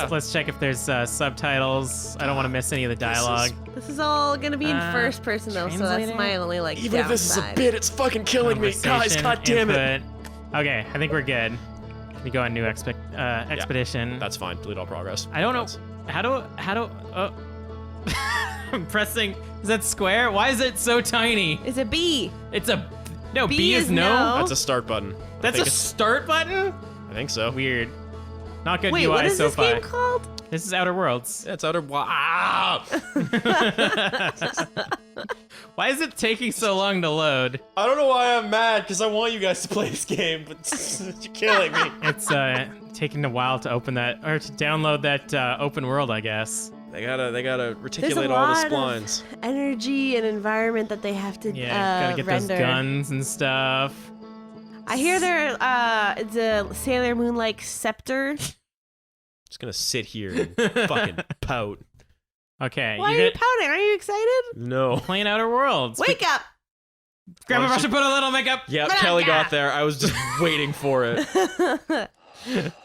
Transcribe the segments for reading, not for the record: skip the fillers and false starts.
let's check if there's subtitles. I don't want to miss any of the dialogue. This is all gonna be in first person though, so that's my only like Even if this is a bit, it's fucking killing me, guys. God damn it. Okay, I think we're good. We go on new expedition. Yeah, that's fine. Delete all progress. I don't know how do. Oh. I'm pressing. Is that square? Why is it so tiny? It's a B. It's a no. B B is no. That's a start button. That's a start button. I think so. Weird. Not good Wait, UI what is so this far. game called? This is Outer Worlds. Yeah, it's Outer. Wow. Why is it taking so long to load? I don't know why I'm mad, because I want you guys to play this game, but you're killing me. It's taking a while to open that, or to download that open world, I guess. They gotta There's reticulate a all the lot splines. of energy and environment that they have to Yeah, gotta get render. those guns and stuff. I hear there it's a Sailor Moon-like scepter. Just gonna sit here and fucking pout. Okay. Why are you pouting? Are you excited? No. Playing Outer Worlds. Wake up! Grandma Russia put a little makeup. Yep, Kelly got there. I was just waiting for it.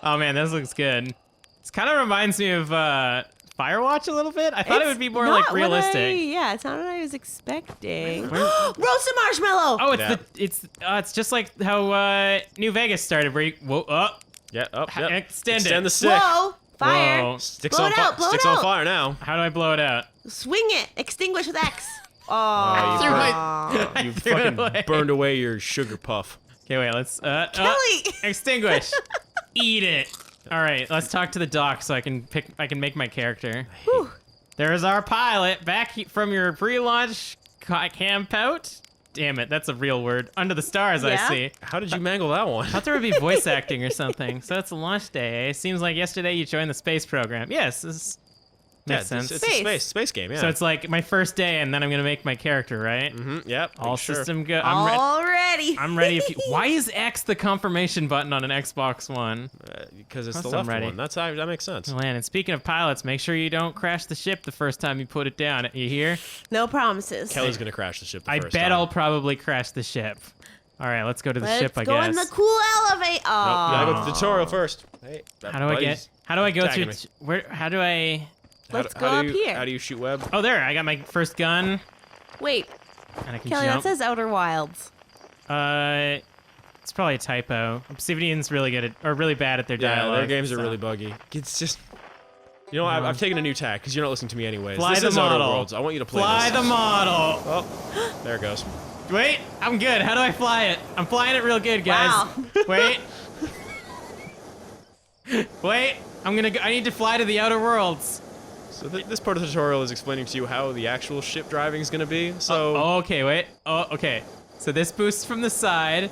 Oh man, this looks good. This kind of reminds me of Firewatch a little bit. I thought it would be more like realistic. Yeah, it's not what I was expecting. Roasted marshmallow! Oh, it's just like how New Vegas started, where you Yeah, yep. Extend the stick. Whoa! Fire! Whoa. Sticks Blow on it out, blow it sticks on out. fire now. How do I blow it out? Swing it! Extinguish with X! Oh, Aww. you threw it fucking away. burned away your sugar puff. Okay, wait, let's Kelly! extinguish. Eat it. All right, let's talk to the dock so I can make my character. There's our pilot back from your pre-launch camp out. Damn it, that's a real word. Under the stars, I Yeah? see. How did you mangle that one? I thought there would be voice acting or something. So it's a launch day, eh? Seems like yesterday you joined the space program. Yes, this makes sense. It's a space game, yeah. So it's like my first day, and then I'm gonna make my character, right? Yep. All sure. system go. Already. I'm ready. Why is X the confirmation button on an Xbox One? Because it's Plus the I'm left ready. one. That makes sense. Man, and speaking of pilots, make sure you don't crash the ship the first time you put it down. You hear? No promises. Kelly's gonna crash the ship the I first bet time. I'll probably crash the ship. All right, let's go to the ship, I Let's go guess. in the cool elevator. Nope, gotta go to the tutorial first. Hey, How do I go attacking through? me. How do I? Let's go up here. How do you shoot web? Oh, there! I got my first gun, Wait, and I can Kelly, that jump. says Outer Wilds. It's probably a typo. Obsidian's really good or really bad at their dialogue. Their games are so. really buggy. It's just... You know, I've taken a new tack, because you're not listening to me anyways. Fly this the is Outer model. Worlds. I want you to play Fly this. the model. Oh, there it goes. Wait, I'm good. How do I fly it? I'm flying it real good, guys. Wow. Wait. Wait, I need to fly to the Outer Worlds. So this part of the tutorial is explaining to you how the actual ship driving is going to be. So Okay, wait. Oh, okay. So this boosts from the side.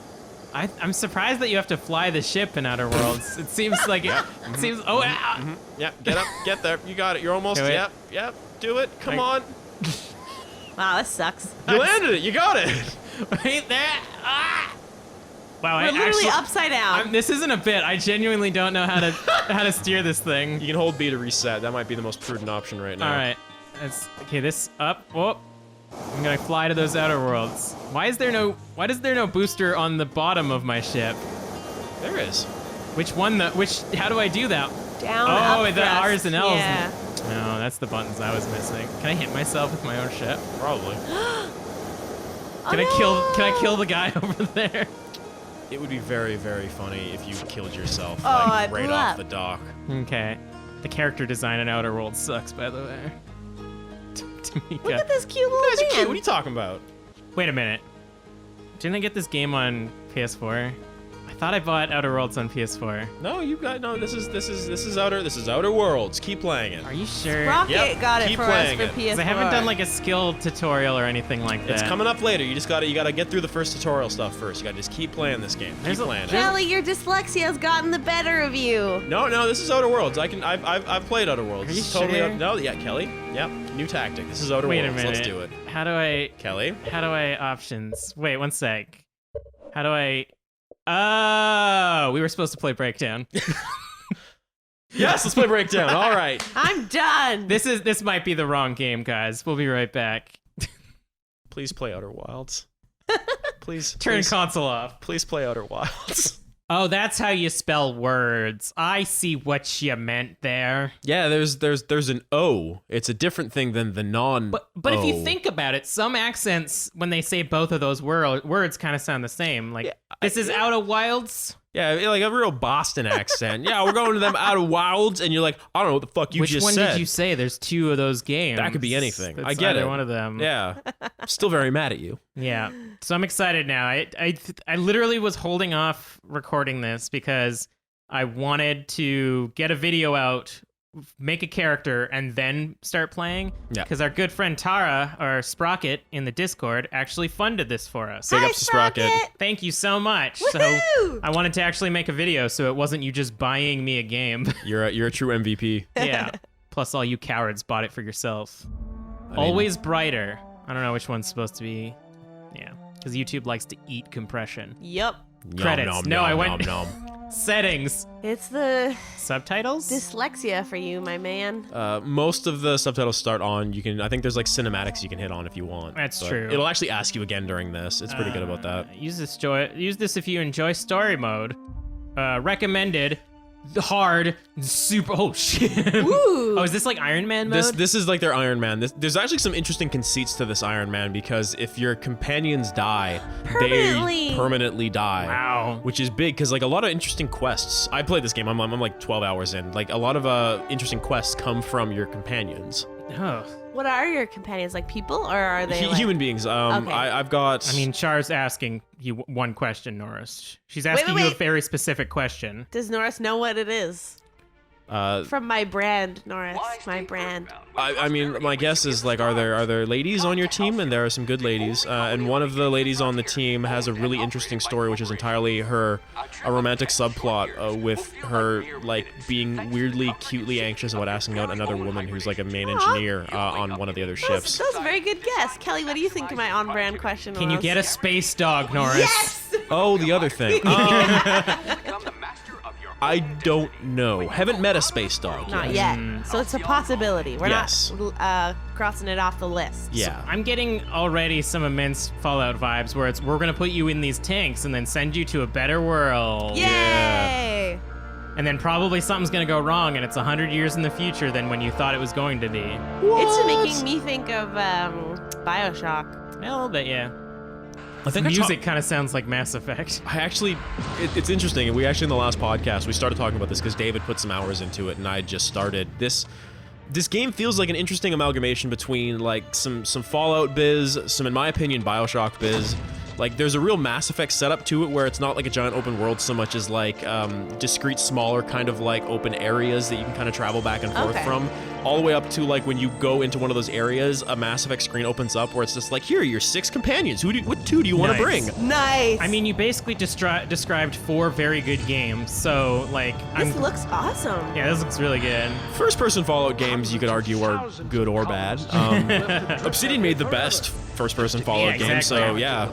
I'm surprised that you have to fly the ship in Outer Worlds. It seems like it seems. Oh, ow. Yep, get up, get there. You got it. You're almost. Okay, wait. Yep. Do it. Come on. Wow, this sucks. You landed it. You got it. Wait there. Ah! Wow, We're literally upside down. This isn't a bit. I genuinely don't know how to steer this thing. You can hold B to reset. That might be the most prudent option right now. All right. Okay. This up. Whoop. I'm gonna fly to those Outer Worlds. Why does there no booster on the bottom of my ship? There is. How do I do that? Down, Oh, up, the thrust. R's and L's. Yeah. No, that's the buttons I was missing. Can I hit myself with my own ship? Probably. Can I kill the guy over there? It would be very, very funny if you killed yourself I'd right love- off the dock. Okay. The character design in Outer Worlds sucks, by the way. Tamika. Look at this cute little Guys are man. cute. What are you talking about? Wait a minute. Didn't I get this game on PS4? I thought I bought Outer Worlds on PS4. No, you got no. This is Outer Worlds. Keep playing it. Are you sure? Rocket Yep, got it keep for us playing for it. PS4. 'Cause I haven't done like a skill tutorial or anything like that. It's coming up later. You gotta get through the first tutorial stuff first. You gotta just keep playing this game. There's Keep a- playing it. Kelly, your dyslexia has gotten the better of you. No, this is Outer Worlds. I've played Outer Worlds. Are you It's totally sure? No, yeah, Kelly. Yep, new tactic. This is Outer Wait a Worlds. minute. Let's do it. How do I Kelly. options? Wait, one sec. How do I? Oh, we were supposed to play Breakdown. Yes, let's play Breakdown. All right. I'm done. This might be the wrong game, guys. We'll be right back. Please play Outer Wilds. Please Turn please, console off. please play Outer Wilds. Oh, that's how you spell words. I see what you meant there. Yeah, there's an O. It's a different thing than the non. But if you think about it, some accents when they say both of those words kind of sound the same. Like this is out of wilds. Yeah, like a real Boston accent. Yeah, we're going to them out of wilds, and you're like, I don't know what the fuck you Which just one said. did you say? There's 2 of those games. That could be anything. It's I get either it. one of them. Yeah, still very mad at you. Yeah. So I'm excited now. I literally was holding off recording this because I wanted to get a video out, make a character, and then start playing. Yeah. Because our good friend Tara, or Sprocket in the Discord, actually funded this for us. Big ups to Sprocket. Thank you so much. Woohoo! So I wanted to actually make a video so it wasn't you just buying me a game. You're a true MVP. Yeah. Plus all you cowards bought it for yourself. Always brighter. I don't know which one's supposed to be. Yeah. Because YouTube likes to eat compression. Yep. Credits. Nom, No, nom, I went- nom, nom. Settings. It's the Subtitles? dyslexia for you, my man. Most of the subtitles start on. You can. I think there's like cinematics you can hit on if you want. That's but true. It'll actually ask you again during this. It's pretty good about that. Use this if you enjoy story mode. Recommended. Hard. Super. Oh shit. Ooh. Oh, is this like Iron Man mode? This is like their Iron Man. There's actually some interesting conceits to this Iron Man because if your companions die, Permanently. they permanently die. Wow. Which is big because like a lot of interesting quests. I played this game. I'm like 12 hours in. Like a lot of interesting quests come from your companions. Oh. What are your companions, like people, or are they like... Human beings. Okay. I've got. I mean, Char's asking you one question, Norris. She's asking wait, you a wait. very specific question. Does Norris know what it is? Uh, From my brand, Norris. My brand. I mean, my guess is like, are there ladies on your team? And there are some good ladies. And one of the ladies on the team has a really interesting story, which is entirely a romantic subplot with her like being weirdly, cutely anxious about asking out another woman who's like a main engineer on one of the other ships. That was a very good guess. Kelly, what do you think of my on-brand question Can you was? get a space dog, Norris? Yes! Oh, the other thing. I don't know. Haven't met a space dog Not yet. yet. So it's a possibility. We're Yes. not crossing it off the list. Yeah. I'm getting already some immense Fallout vibes where we're gonna put you in these tanks and then send you to a better world. Yay! And then probably something's gonna go wrong and it's 100 years in the future than when you thought it was going to be. It's making me think of Bioshock. A little bit, yeah. I think The music kind of sounds like Mass Effect. I actually, it's interesting. We actually in the last podcast we started talking about this because David put some hours into it, and I just started this. This game feels like an interesting amalgamation between like some Fallout biz, some in my opinion Bioshock biz. Like there's a real Mass Effect setup to it where it's not like a giant open world so much as like discrete, smaller kind of like open areas that you can kind of travel back and forth Okay. from. All the way up to like when you go into one of those areas, a Mass Effect screen opens up where it's just like, here are your 6 companions. What 2 do you want to Nice. bring? Nice. I mean, you basically described 4 very good games, so like this looks awesome. yeah, this looks really good. First-person Fallout games, you could argue, are good or bad. Obsidian made the best first-person Fallout Yeah, game, so exactly. yeah.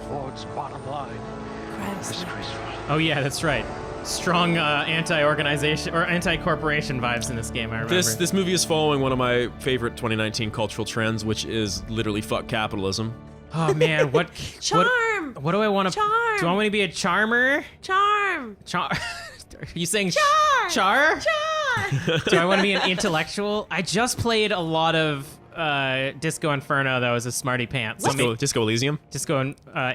Oh yeah, that's right. Strong anti-organization or anti-corporation vibes in this game. I remember. This movie is following one of my favorite 2019 cultural trends, which is literally fuck capitalism. Oh man, what? Charm. What do I want to? Charm. Do I want to be a charmer? Charm. Char? Are you saying Char. Char? Char. Do I want to be an intellectual? I just played a lot of Disco Inferno that was a smarty pants. So Disco Elysium?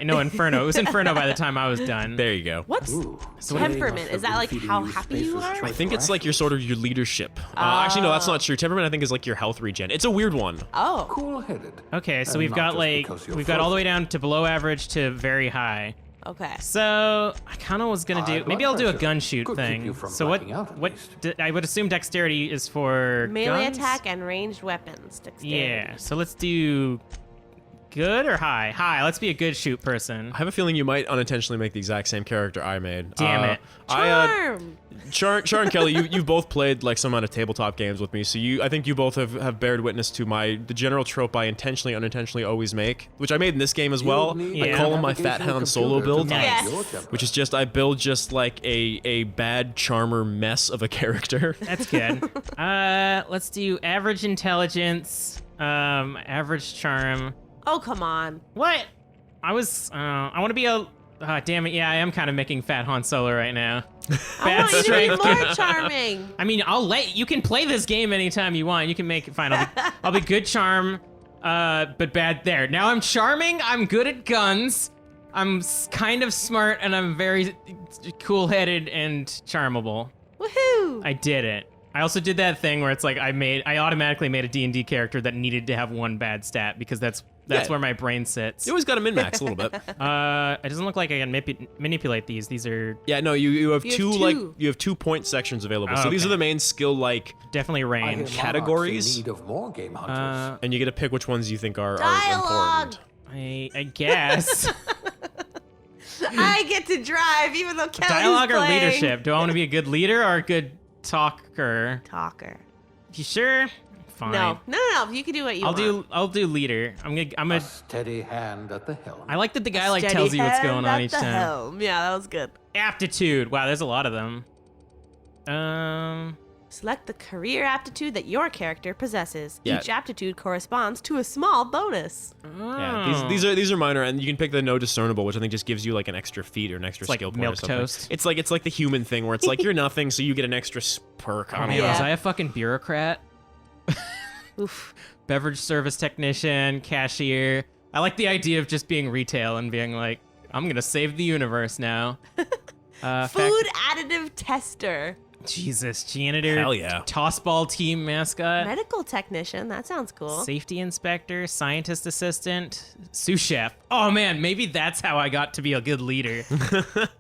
no, Inferno. It was Inferno by the time I was done. There you go. What's temperament? Is that like how happy you are? I think it's like your sort of your leadership. Actually, no, that's not true. Temperament, I think, is like your health regen. It's a weird one. Oh. Cool-headed. Okay, so And we've not got just like because you're we've got all the way frozen. down to below average to very high. Okay. So I kind of was gonna do. High Maybe blood I'll do a pressure gun shoot could keep thing. you from So what? blacking out at What? least. I would assume dexterity is for Melee guns? attack and ranged weapons. Dexterity. Yeah. So let's do good or high. High. Let's be a good shoot person. I have a feeling you might unintentionally make the exact same character I made. Damn it. Charm. Char and Kelly, you've both played like some amount of tabletop games with me, so I think you both have bared witness to the general trope I intentionally, unintentionally always make, which I made in this game as well. Yeah. I call them my Fat Hound solo build, Nice. which is just I build just like a bad charmer mess of a character. That's good. Let's do average intelligence, average charm. Oh, come on. What? I want to be a damn it. Yeah, I am kind of making fat Han Solo right now. I want you to be more charming. I mean, you can play this game anytime you want. You can make it fine. I'll be good charm, but bad there. Now I'm charming. I'm good at guns. I'm kind of smart, and I'm very cool-headed and charmable. Woohoo! I did it. I also did that thing where it's like I automatically made a D&D character that needed to have one bad stat because that's where my brain sits. You always got to min-max a little bit. It doesn't look like I can manipulate these. These are No, you have you have 2 point sections available. So these are the main skill definitely range categories. In need of more game hunters. And you get to pick which ones you think are Dialogue. important. I guess. I get to drive, even though Kelly's Dialogue or playing. leadership? Do I want to be a good leader or a good talker? Talker. You sure? Fine. No. You can do what you want. I'll do leader. I'm A a. steady hand at the helm. I like that the guy Steady tells you what's hand going on at each the time. helm. Yeah, that was good. Aptitude. Wow, there's a lot of them. Select the career aptitude that your character possesses. Yeah. Each aptitude corresponds to a small bonus. Yeah, these are minor, and you can pick the no discernible, which I think just gives you like an extra feat or an extra like skill point or something. milquetoast. It's like the human thing where it's like you're nothing, so you get an extra perk. I don't Man, know. was I a fucking bureaucrat? Oof. Beverage service technician, cashier. I like the idea of just being retail and being like, I'm gonna save the universe now. Food additive tester. Jesus, janitor. Hell yeah. Tossball team mascot. Medical technician. That sounds cool. Safety inspector, scientist assistant, sous chef. Oh man, maybe that's how I got to be a good leader.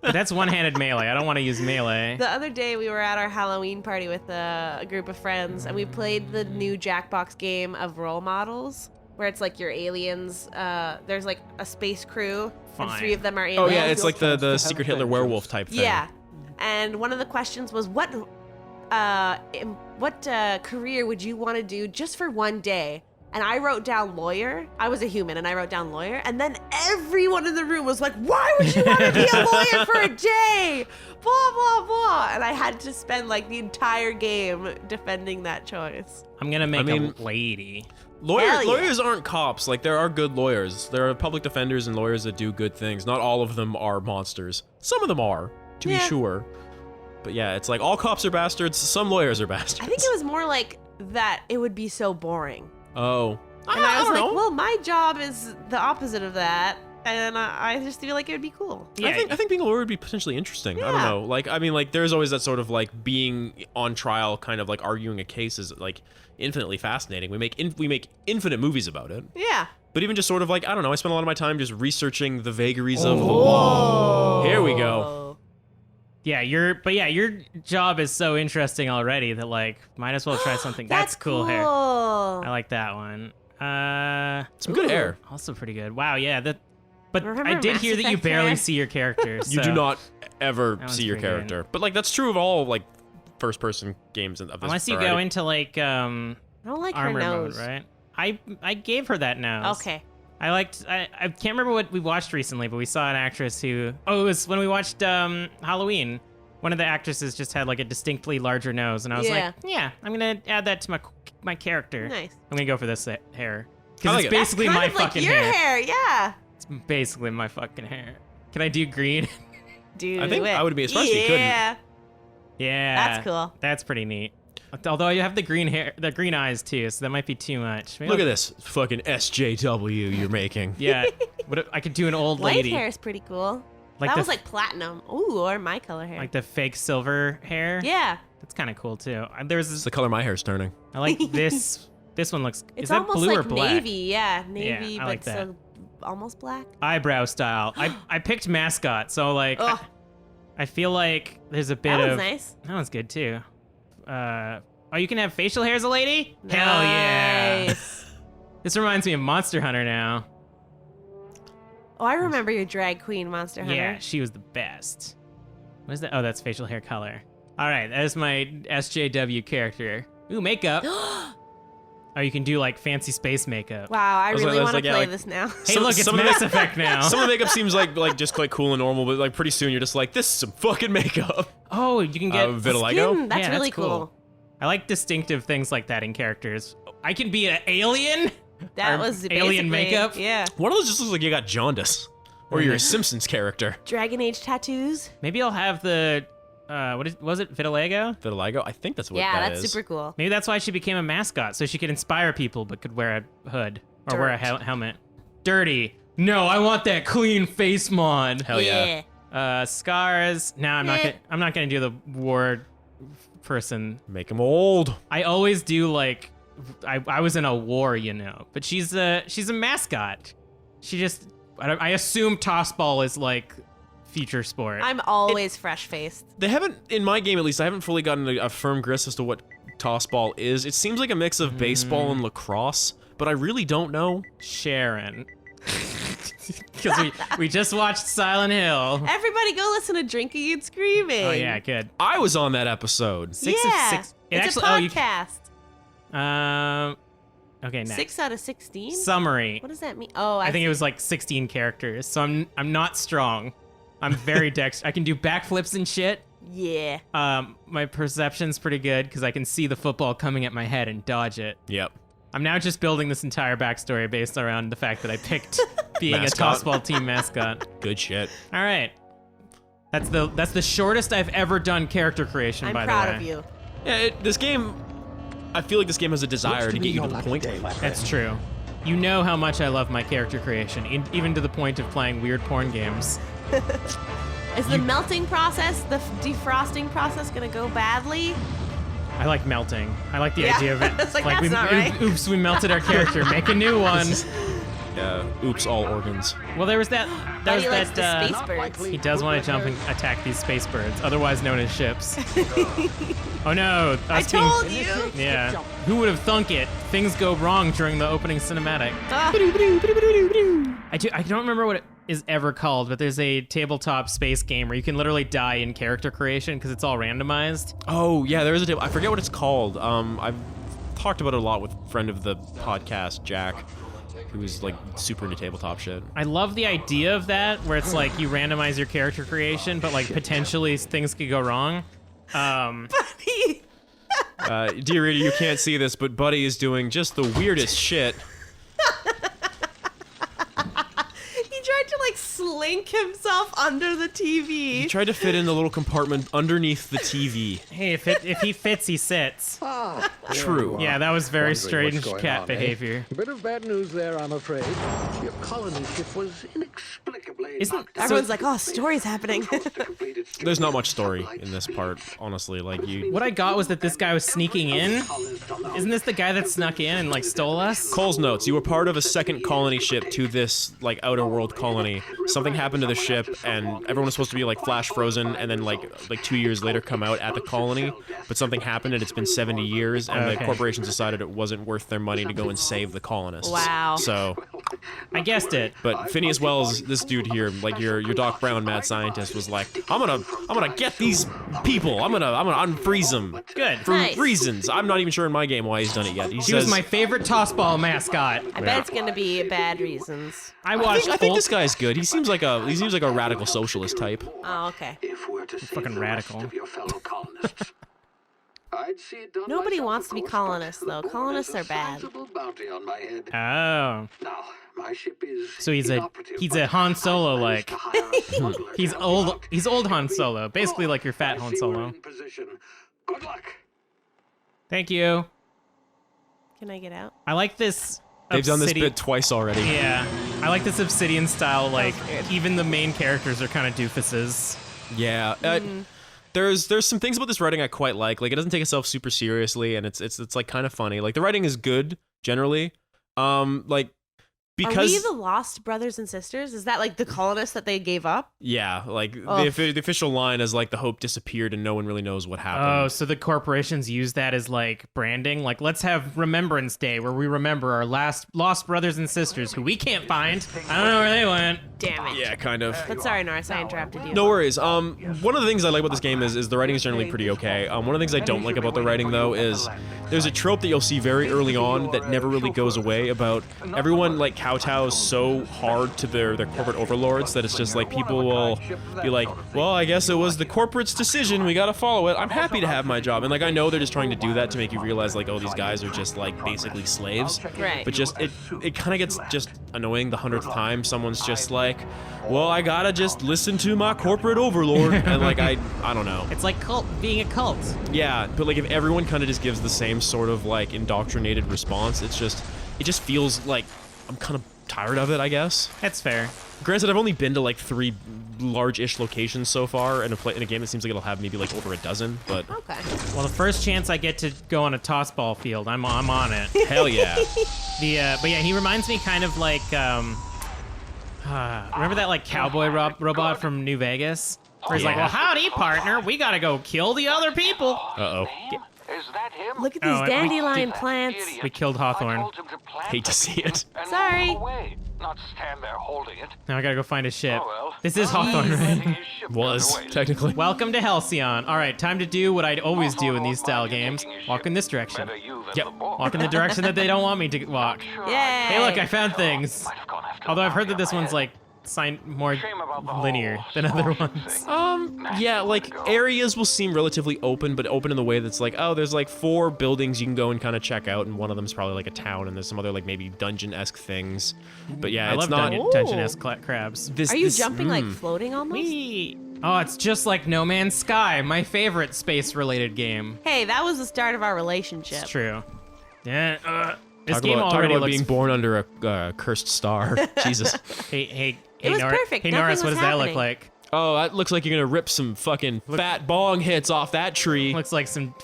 But that's one-handed melee. I don't want to use melee. The other day we were at our Halloween party with a group of friends, and we played the new Jackbox game of role models, where it's like your aliens. There's like a space crew, and Fine. 3 of them are aliens. Oh yeah, it's like the secret Hitler werewolf type thing. Yeah. And one of the questions was, what career would you want to do just for one day? And I wrote down lawyer. I was a human, and I wrote down lawyer. And then everyone in the room was like, why would you want to be a lawyer for a day? Blah, blah, blah. And I had to spend like the entire game defending that choice. I'm gonna make mean- a lady. Hell yeah. Lawyers aren't cops. Like, there are good lawyers. There are public defenders and lawyers that do good things. Not all of them are monsters. Some of them are, to be Yeah. sure. But yeah, it's like all cops are bastards. Some lawyers are bastards. I think it was more like that it would be so boring. Oh. And I was don't like, know. well, my job is the opposite of that. And I just feel like it would be cool. Yeah, I think being a lawyer would be potentially interesting. I don't Yeah. know. Like, I mean, like, there's always that sort of like being on trial, kind of like arguing a case is like infinitely fascinating. We make infinite movies about it. Yeah. But even just sort of like, I don't know, I spend a lot of my time just researching the vagaries of the law. Here we go. Yeah, your job is so interesting already that like might as well try something. That's cool hair. I like that one. Some good hair. Also pretty good. Wow, yeah, but Remember I did Mass hear that you Effect barely hair? see your character. You so do not ever That one's see your pretty good. character. But like that's true of all like first-person games of this unless you variety. go into like I don't like her armor nose. mode, right? I gave her that nose. Okay. I can't remember what we watched recently, but we saw an actress who it was when we watched Halloween. One of the actresses just had like a distinctly larger nose, and I was like, yeah, I'm gonna add that to my character. Nice. I'm gonna go for this hair. I Because like it's it. basically Kind my of like fucking your hair. hair. Yeah. It's basically my fucking hair. Can I do green? Do I think it. I would be surprised if you couldn't. Yeah. Yeah. That's cool. That's pretty neat. Although you have the green hair, the green eyes too, so that might be too much. Maybe Look at I'll- this fucking SJW you're making. Yeah. What if I could do an old White lady, hair is pretty cool. Like that the was like platinum. Ooh, or my color hair. like the fake silver hair. yeah. That's kind of cool too. There's It's this. the color my hair's turning. I like this. This one looks. It's is that almost blue like or black? navy. Yeah, navy, I but like that. so almost black. Eyebrow style. I picked mascot, so like Ugh. I feel like there's a bit That was of. nice. That one's good too. Oh, you can have facial hair as a lady? Hell yeah! Nice. This reminds me of Monster Hunter now. Oh, I remember your drag queen, Monster Hunter. Yeah, she was the best. What is that? Oh, that's facial hair color. All right, that is my SJW character. Ooh, makeup. Oh, you can do like fancy space makeup. Wow, I was really like- want to like, yeah, play like- this now. Hey, Some- look, it's some of Mass the- Effect now. Some of the makeup seems like just like cool and normal, but like pretty soon you're just like, this is some fucking makeup. Oh, you can get Vitiligo? Skin, that's Yeah, really that's cool. cool. I like distinctive things like that in characters. I can be an alien. That Or was alien basically- makeup? Yeah. One of those just looks like you got jaundice. Or you're a Simpsons character. Dragon Age tattoos. Maybe I'll have the, was it Vitiligo? Vitiligo? I think that's what Yeah, that that's is. super cool. Maybe that's why she became a mascot, so she could inspire people but could wear a hood. Or wear a helmet. Dirty. No, I want that clean face mod. Hell yeah. Scars. No, I'm not gonna do the war person. Make him old. I always do like, I was in a war, you know. But she's a mascot. She just, I assume tossball is like feature sport. I'm always fresh-faced. They haven't, in my game at least, I haven't fully gotten a firm grasp as to what tossball is. It seems like a mix of baseball and lacrosse, but I really don't know. Sharon. Because we just watched Silent Hill. Everybody go listen to Drinking and Screaming. Oh yeah, good. I was on that episode. Yeah, It it's actually, a podcast. Okay, next. 6 out of 16? Summary. What does that mean? Oh, I think it was like 16 characters, so I'm not strong. I'm very dexterous. I can do backflips and shit. Yeah. My perception's pretty good because I can see the football coming at my head and dodge it. Yep. I'm now just building this entire backstory based around the fact that I picked being a Mascot. tossball team mascot. Good shit. All right. That's the shortest I've ever done character creation, I'm by the way. proud of you. Yeah, this game, I feel like this game has a desire to get you to the point. That's true. You know how much I love my character creation, even to the point of playing weird porn games. Is the melting process, the defrosting process, gonna go badly? I like melting. I like the Yeah. idea of it. It's like, that's we, not right. Oops, we melted our character. Make a new one. Yeah. Oops, all organs. Well, there was that. There was Buddy likes that. the space birds. He does want to jump and attack these space birds, otherwise known as ships. Oh no! I us being- told you. Yeah. Who would have thunk it? Things go wrong during the opening cinematic. Ah. I don't remember what it is ever called, but there's a tabletop space game where you can literally die in character creation because it's all randomized. Oh, yeah, there is a table. I forget what it's called. I've talked about it a lot with a friend of the podcast, Jack, who's like super into tabletop shit. I love the idea of that, where it's like you randomize your character creation, but like potentially things could go wrong. Buddy. Dear reader, you can't see this, but Buddy is doing just the weirdest shit. He tried to like slink himself under the TV. He tried to fit in the little compartment underneath the TV. Hey, if he fits, he sits. True. Yeah, that was very Wondering what's strange going cat on, eh? behavior. A bit of bad news there, I'm afraid. Your colony ship was inexplicably knocked out. Everyone's like, oh, story's happening. There's not much story in this part, honestly. Like you. What I got was that this guy was sneaking in. Isn't this the guy that snuck in and like stole us? Cole's notes. You were part of a second colony ship to this like outer world colony. Something happened to the ship, and everyone was supposed to be like flash frozen, and then like 2 years later come out at the colony. But something happened, and it's been 70 years, and the Okay. corporations decided it wasn't worth their money to go and save the colonists. Wow. So, I guessed it. but Phineas Wells, this dude here, like your Doc Brown mad scientist, was like, I'm gonna get these people. I'm gonna unfreeze them. Good. For Nice. reasons. I'm not even sure in my game why he's done it yet. He She says, was my favorite tossball mascot. I bet it's gonna be bad reasons. I I watched think old- this guy's good. He seems like a radical socialist type. Oh, okay. If we're to save fucking the rest radical. of your fellow colonists, I'd see it done Nobody myself, wants of to be course, colonists, but though. there's Colonists a are bad. sizable bounty on my head. Oh. Now, my ship is So he's a inoperative, a but Han Solo I like. managed to hire a smuggler He's to help old. me out. He's old Han Solo, basically like your fat I Han see we're Solo. in position. Good luck. Thank you. Can I get out? I like this. They've done this Obsidian- bit twice already. Yeah, I like this Obsidian style. Like good. even the main characters are kind of doofuses. Yeah. There's some things about this writing I quite like. Like it doesn't take itself super seriously, and it's like kind of funny. Like the writing is good generally. Like because Are we the lost brothers and sisters? Is that like the colonists that they gave up? yeah, like Oh. the official line is like the hope disappeared and no one really knows what happened. Oh, so the corporations use that as like branding. Like let's have Remembrance Day where we remember our lost brothers and sisters who we can't find. I don't know where they went. Damn it. Yeah, kind of. But sorry, Norris, I interrupted you. No worries. One of the things I like about this game is the writing is generally pretty okay. One of the things I don't like about the writing though is there's a trope that you'll see very early on that never really goes away about everyone like kowtow so hard to their corporate overlords that it's just like people will be like, well, I guess it was the corporate's decision, we gotta follow it. I'm happy to have my job. And like, I know they're just trying to do that to make you realize like, oh, these guys are just like basically slaves. Right. But just, it kind of gets just annoying the 100th time someone's just like, well, I gotta just listen to my corporate overlord. And like, I don't know. It's like being a cult. Yeah, but like if everyone kind of just gives the same sort of like indoctrinated response, it just feels like I'm kind of tired of it, I guess. That's fair. Granted, I've only been to like 3 large-ish locations so far in a game that seems like it'll have maybe like over a dozen, but Okay. Well, the first chance I get to go on a toss ball field, I'm on it. hell yeah. But yeah, he reminds me kind of like remember that like cowboy robot from New Vegas? Where he's like, well, howdy, partner. We gotta go kill the other people. Uh-oh. Is that him? Look at these Oh, dandelion plants. Idiot. We killed I Hawthorne. told him to plant Hate to see it. and Sorry. walk away, not stand there holding it. Now I gotta go find his ship. Oh, well. This is Hawthorne, right? His ship Was, underway. technically. Welcome to Halcyon. All right, time to do what I'd always do in these style games. Walk in this direction. Better you than Yep. the boy. Walk in the direction that they don't want me to walk. Sure, Yay. Hey, look, I found things. might have gone after Although I've heard that Mario this one's ahead. like more Shame about the linear whole than other sporting ones. thing. Yeah, like areas will seem relatively open, but open in the way that's like, oh, there's like 4 buildings you can go and kind of check out, and one of them's probably like a town, and there's some other like maybe dungeon-esque things. But yeah, I it's love not. Dungeon-esque crabs. This, Are you this- jumping like floating almost? Whee! Oh, it's just like No Man's Sky, my favorite space-related game. Hey, that was the start of our relationship. It's true. Yeah. This Talk game about, talk already about looks. being born under a cursed star. Jesus. Hey, It was perfect. Hey, Nothing Norris, what was does that look happening. like? Oh, that looks like you're gonna rip some fucking fat bong hits off that tree. Looks like some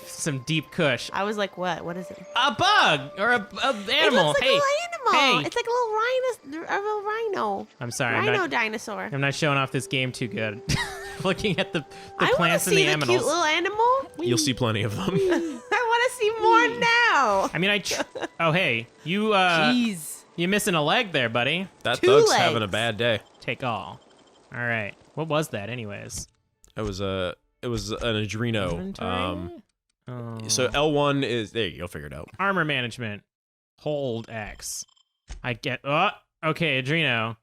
deep kush. I was like, what? What is it? A bug or a It animal. looks like Hey, a little animal. hey. It's like a little rhino. I'm sorry. Rhino dinosaur. I'm not showing off this game too good. Looking at the I want to plants and see the the animals. cute little animal. You'll see plenty of them. I want to see more now. I mean, oh, hey, you Jeez. you missing a leg there, buddy. That 2 thug's legs. having a bad day. Take all. All right. What was that, anyways? It was an Adreno. Inventory? So L1 is there. You'll figure it out. Armor management. Hold X. I get. Oh, okay, Adreno.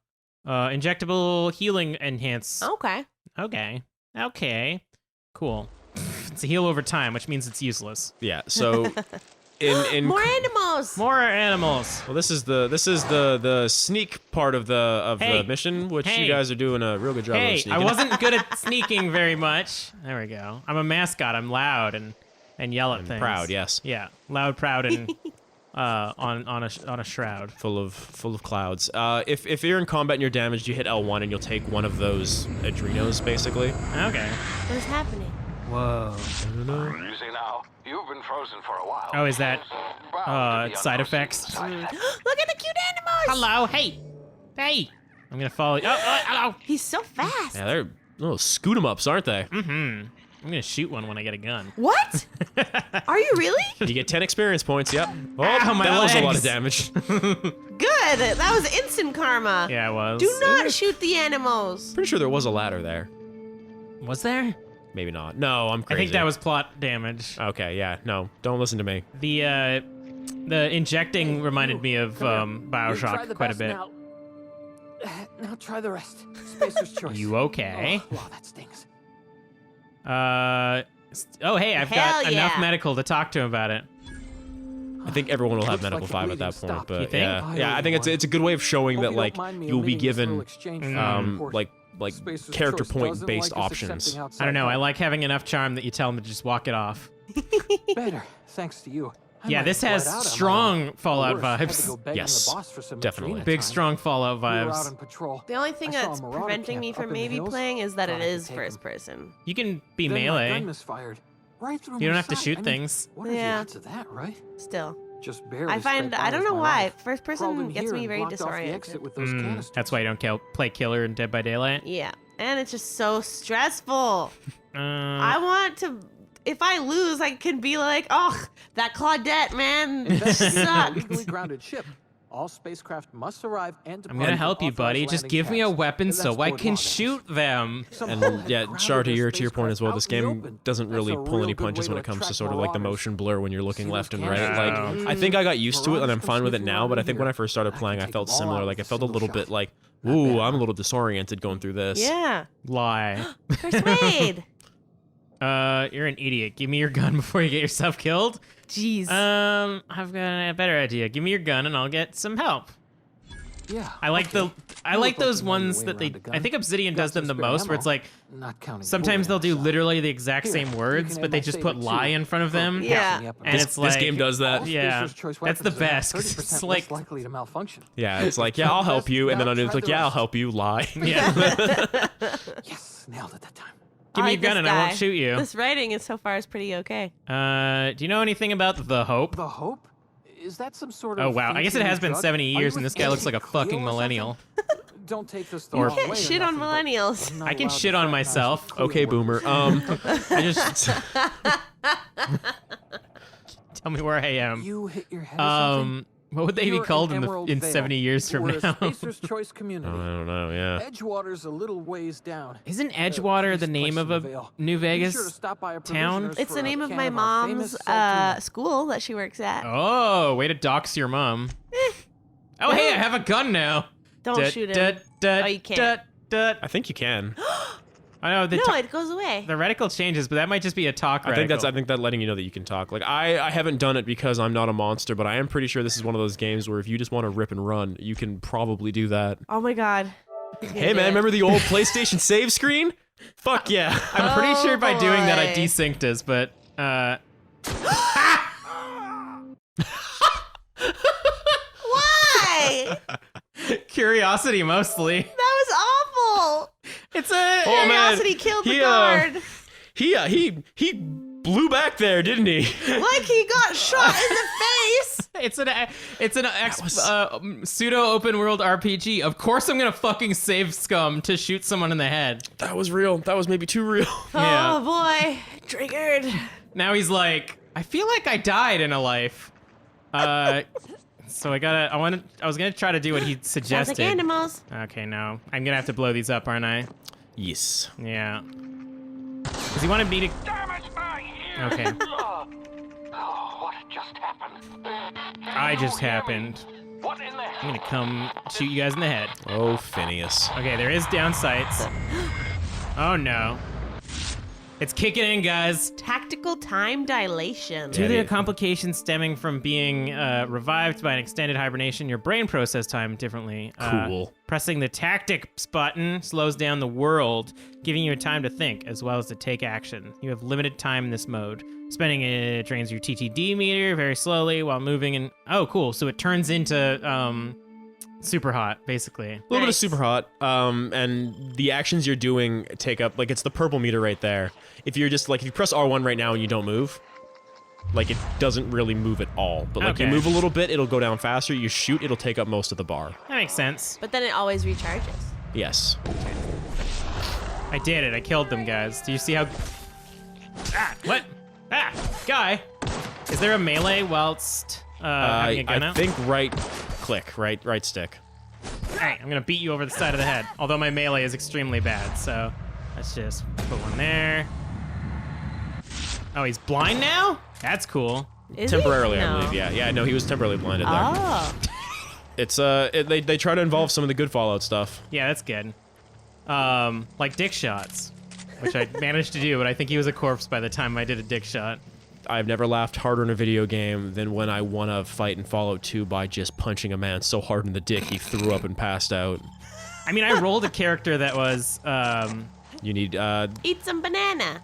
Injectable healing enhance. Okay. Okay. Cool. It's a heal over time, which means it's useless. Yeah. So in More animals. More animals. well, this is the sneak part of the Hey. mission, which Hey. you guys are doing a real good job of Hey, sneaking. I wasn't good at sneaking very much. There we go. I'm a mascot. I'm loud and yell at things. proud, yes. Yeah, loud, proud, and on a shroud. full of clouds. If you're in combat and you're damaged, you hit L1 and you'll take one of those Adrenos, basically. Okay. What is happening? Whoa. Easy now. You've been frozen for a while. Oh, is that Bound to be side unforeseen effects? side effects. Look at the cute animals. Hello. Hey. I'm gonna follow you. Oh, hello. He's so fast. Yeah, they're little scoot 'em ups, aren't they? I'm gonna shoot one when I get a gun. What? Are you really? You get 10 experience points. Yep. Oh, Ow, my that was a lot legs. of damage. Good. That was instant karma. Yeah, it was. Do not shoot the animals. Pretty sure there was a ladder there. Was there? Maybe not. No, I'm I crazy. think that was plot damage. Okay, yeah, no, don't listen to me. The injecting reminded me of Bioshock quite a bit. Now try the rest. Spacer's choice. You okay? Oh, wow, that stings. Oh, hey, I've Hell got enough yeah. medical to talk to him about it. I think everyone will have Looks medical like the 5 at that bleeding point, stopped. but You think? yeah, I think it's a good way of showing that like you'll be given like character point based options. I don't know. I like having enough charm that you tell him to just walk it off. Better, thanks to you. I Yeah, might this have has bled out on my strong own. Fallout Worse, had to vibes. go begging Yes, the boss for some definitely. Adrena Big, time. strong Fallout We were out vibes. on patrol. The only thing I saw a that's marauder preventing camp me up from in the maybe hills. playing is that Thought it I could is take first him. person. You can be Then my melee. gun misfired. Right through You don't my have to side. shoot I mean, things. What are the Yeah. odds of that, right? Still. Just barely. I find, scraped I don't by know with my why. life. First Crawled person in gets here me and very blocked off the disoriented. exit with those canisters. That's why you don't play Killer in Dead by Daylight. Yeah. And it's just so stressful. Uh, I want to. If I lose, I can be like, oh, that Claudette, man, Investigating a sucked. legally grounded ship. All spacecraft must arrive and I'm gonna help you, buddy. Just give me a weapon so I can shoot them. And yeah, Char, to your point as well, this game doesn't really pull any punches when it comes to sort of like the motion blur when you're looking left and right. Like, I think I got used to it and I'm fine with it now, but I think when I first started playing, I felt similar. Like, I felt a little bit like, ooh, I'm a little disoriented going through this. Yeah. Lie. Persuade. You're an idiot. Give me your gun before you get yourself killed. Jeez. I've got a better idea. Give me your gun and I'll get some help. Yeah. I like those ones that I think Obsidian does them the most, where it's like sometimes they'll do literally the exact same words, but they just put lie in front of them. Yeah. And it's like this game does that. Yeah, that's the best. 'Cause it's like likely to malfunction. Yeah, it's like, yeah, I'll help you, and then underneath, like, yeah, I'll help you. Lie. yeah. Yes, nailed it that time. Give me like your gun this and I won't guy. shoot you. This writing is so far is pretty okay. Do you know anything about the Hope? The Hope? Is that some sort of Oh wow, I guess it has been 70 years and this guy looks like a fucking millennial. Don't take this the Or- wrong Can't way or shit on nothing, but millennials. I'm not I can allowed shit to on fraternize myself. with Okay, Cleo. boomer. I just Tell me where I am. You hit your head or something? What would they be You're called in in Emerald 70 years from We're a now? Spacer's Choice community. I don't know. Yeah. Edgewater's a little ways down. Isn't Edgewater the Please name of question the a veil. New Be Vegas sure to stop by a town? provisioner's It's for the a name of can my our mom's famous salt tuna. school that she works at. Oh, way to dox your mom. Oh, hey, I have a gun now. Don't shoot him. Oh, you can't. I think you can. I know the, No, it goes away. the reticle changes, but that might just be a talk I think reticle. that letting you know that you can talk. Like I haven't done it because I'm not a monster, but I am pretty sure this is one of those games where if you just want to rip and run, you can probably do that. Oh my god. Hey man, remember the old PlayStation save screen? Fuck yeah. I'm pretty sure by doing that I boy. desynced us, but Why? curiosity mostly. That was awful. It's a Oh, man. Curiosity killed the He, guard. He blew back there, didn't he? Like he got shot in the face. it's an pseudo open world RPG. Of course I'm gonna fucking save scum to shoot someone in the head. That was real. That was maybe too real. Yeah. Oh boy, triggered. Now he's like, I feel like I died in a life. So I was gonna try to do what he Sounds suggested. like animals. Okay, no. I'm gonna have to blow these up, aren't I? Yes. Yeah. Does he want me to? Damn it, my ear! Okay. Oh, what just happened? I just happened. What in the I'm hell? gonna come shoot you guys in the head. Oh, Phineas. Okay, there is down sights. Oh no. It's kicking in, guys. Tactical time dilation. Due Yeah, to complications stemming from being revived by an extended hibernation, your brain process time differently. Cool. Pressing the tactics button slows down the world, giving you time to think as well as to take action. You have limited time in this mode. Spending it drains your TTD meter very slowly while moving and oh, cool. So it turns into super hot, basically. A little bit of Nice. super hot, and the actions you're doing take up, like, it's the purple meter right there. If you're just, like, if you press R1 right now and you don't move, like, it doesn't really move at all. But, like, you Okay. move a little bit, it'll go down faster. You shoot, it'll take up most of the bar. That makes sense. But then it always recharges. Yes. I did it. I killed them, guys. Do you see how... Ah, what? Ah, guy. Is there a melee whilst having a gun I out? think right click, right stick. Alright, I'm gonna beat you over the side of the head. Although my melee is extremely bad, so let's just put one there. Oh, he's blind now? That's cool. Is he? Temporarily, No. I believe. Yeah, no, he was temporarily blinded there. Oh. It's they try to involve some of the good Fallout stuff. Yeah, that's good. Like dick shots, which I managed to do, but I think he was a corpse by the time I did a dick shot. I've never laughed harder in a video game than when I won a fight in Fallout 2 by just punching a man so hard in the dick he threw up and passed out. I mean, I rolled a character that was, You need Eat some banana.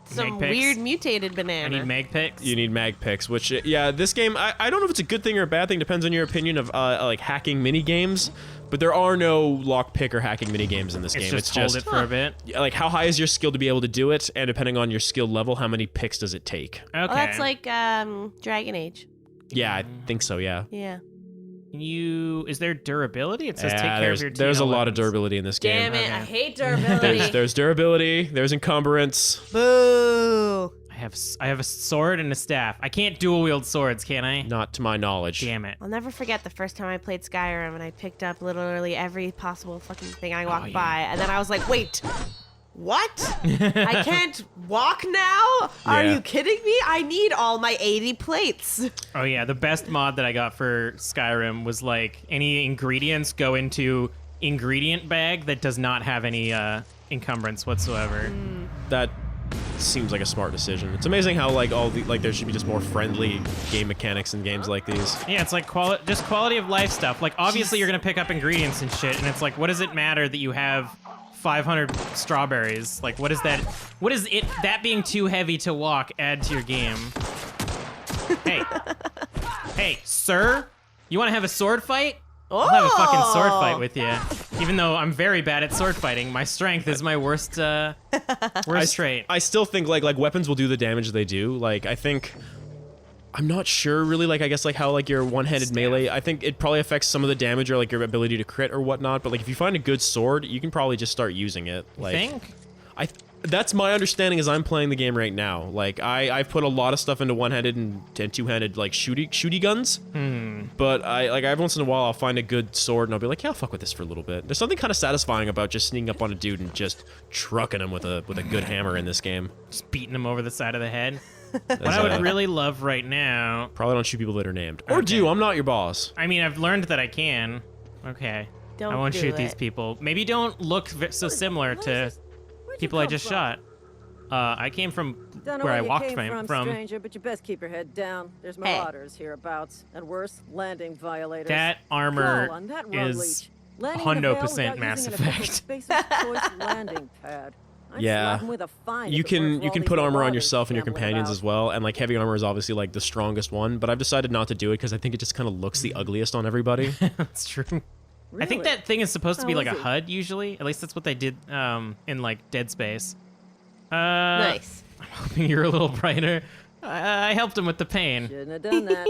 Some Meg picks. weird mutated I banana. need mag picks. You need mag picks, which, yeah, this game, I don't know if it's a good thing or a bad thing, depends on your opinion of, like, hacking mini games, but there are no lockpick or hacking mini games in this It's game. just hold it for a bit. like, how high is your skill to be able to do it, and depending on your skill level, how many picks does it take? Okay. Oh, that's like Dragon Age. Yeah, I think so, yeah. Yeah. Is there durability? It says take care of your there's a lot of TLMs. durability in this game. Damn it, Okay. I hate durability. There's durability, there's encumbrance. Boo. I I have a sword and a staff. I can't dual wield swords, can I? Not to my knowledge. Damn it. I'll never forget the first time I played Skyrim and I picked up literally every possible fucking thing I walked by, and then I was like, wait, what? I can't walk now? Are Yeah. you kidding me? I need all my 80 plates. Oh yeah, the best mod that I got for Skyrim was like any ingredients go into ingredient bag that does not have any encumbrance whatsoever. That seems like a smart decision. It's amazing how like there should be just more friendly game mechanics in games like these. Yeah, it's like just quality of life stuff. Like obviously you're gonna pick up ingredients and shit, and it's like, what does it matter that you have 500 strawberries? Like, what is that? What is it that being too heavy to walk add to your game? Hey, sir, you want to have a sword fight? I'll have a fucking sword fight with you. Even though I'm very bad at sword fighting, my strength is my worst trait. I still think like weapons will do the damage they do. Like I'm not sure really. Like I guess like how like your one-handed melee. I think it probably affects some of the damage or like your ability to crit or whatnot. But like if you find a good sword, you can probably just start using it. Like, think? That's my understanding as I'm playing the game right now. Like I've put a lot of stuff into one-handed and two-handed like shooty guns. But I like every once in a while I'll find a good sword and I'll be like, yeah, I'll fuck with this for a little bit. There's something kind of satisfying about just sneaking up on a dude and just trucking him with a good hammer in this game. Just beating him over the side of the head. What I would really love right now. Probably don't shoot people that are named. Or do, I'm not your boss. I mean, I've learned that I can. Okay. Don't I won't do shoot these it. people. Maybe don't look so similar to people I just shot. I came from Don't know where I you walked came from. stranger, but you best keep your head down. There's Hey. marauders hereabouts, and worse, landing violators. That Crawl armor on that road is leech. Landing in a vale 100% without Mass using an Effect. Spacer's choice landing pad. I'd Yeah. slap 'em with a fine You if it weren't can for all these put armor on marauders yourself and your scrambling companions about. as well, and like heavy armor is obviously like the strongest one. But I've decided not to do it because I think it just kind of looks the ugliest on everybody. That's true. I think Really? that thing is supposed to be How like a is it? HUD usually. At least that's what they did in like Dead Space. Nice. I'm hoping you're a little brighter. I helped him with the pain. Shouldn't have done that.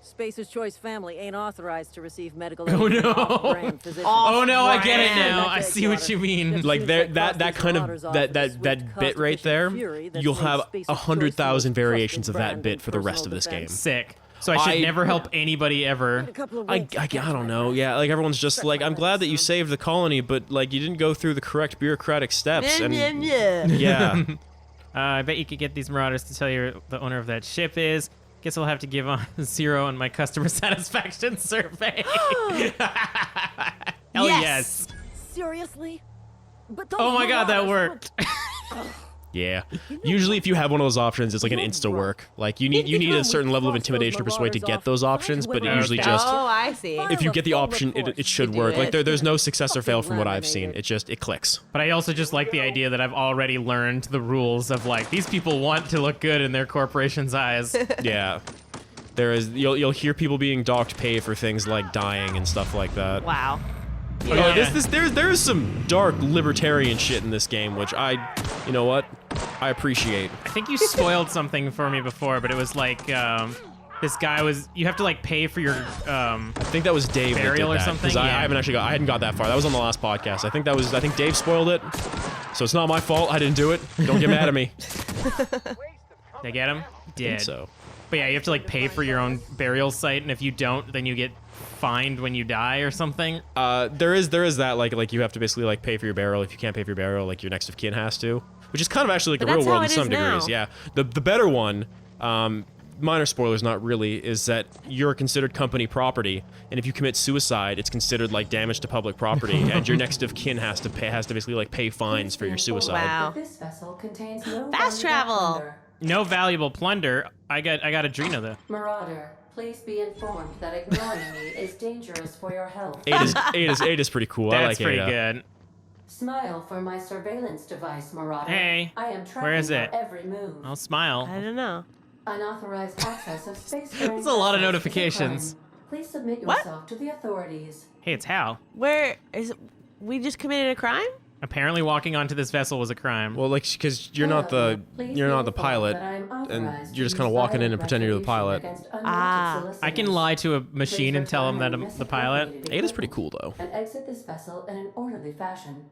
Spacer's Choice family ain't authorized to receive medical aid Oh, from no. off-brand physicians. Oh no, I get it Right. now. I see what you mean. Like there, that kind of that bit right there, you'll have 100,000 variations of that bit for the rest of this game. Sick. So I should never help anybody ever. I don't know. Yeah, like everyone's just like, I'm glad that you saved the colony, but like you didn't go through the correct bureaucratic steps. And yeah, I bet you could get these marauders to tell you the owner of that ship is. Guess I'll have to give on 0 on my customer satisfaction survey. Hell yes. Seriously? But those Oh my god, that marauders worked. yeah. Usually, if you have one of those options, it's like an insta work. Like you need a certain level of intimidation or persuade to get those options, but it usually just. Oh, I see. If you get the option, it should You work. do Like it. there's no success or fail from what I've seen. It clicks. But I also just like the idea that I've already learned the rules of like, these people want to look good in their corporation's eyes. Yeah. There is you'll hear people being docked pay for things like dying and stuff like that. Wow. Oh, Yeah. there's some dark libertarian shit in this game, which you know what, I appreciate. I think you spoiled something for me before, but it was like, this guy you have to like pay for your, I think that was Dave that did Burial or that, something? 'cause I Yeah. hadn't got that far. That was on the last podcast. I think Dave spoiled it, so it's not my fault. I didn't do it. Don't get mad at me. did I get him? Did. So But yeah, you have to like pay for your own burial site, and if you don't, then you get fined when you die or something. there is that like you have to basically like pay for your burial. If you can't pay for your burial, like your next of kin has to, which is kind of actually like But a real that's how world in it some is now. degrees. Yeah, the better one. Minor spoilers, not really, is that you're considered company property, and if you commit suicide, it's considered like damage to public property, and your next of kin has to basically like pay fines for your suicide. Wow. This vessel contains no Fast valuable travel. plunder. No valuable plunder. I got Adrena though. Marauder, please be informed that ignoring me is dangerous for your health. Eight is pretty cool. I That's like pretty Ada. good. Smile for my surveillance device, Marauder. Hey, I am tracking where is your it? every move. I'll smile. I don't know. Unauthorized access of space. That's a lot of notifications. Please submit What? yourself to the authorities. Hey, it's Hal. Where is it? We just committed a crime? Apparently, walking onto this vessel was a crime. Well, like, because you're not the pilot, and you're just kind of walking in and pretending you're the pilot. I can lie to a machine and tell him that I'm the pilot. Ada's pretty cool though. And exit this vessel in an orderly fashion.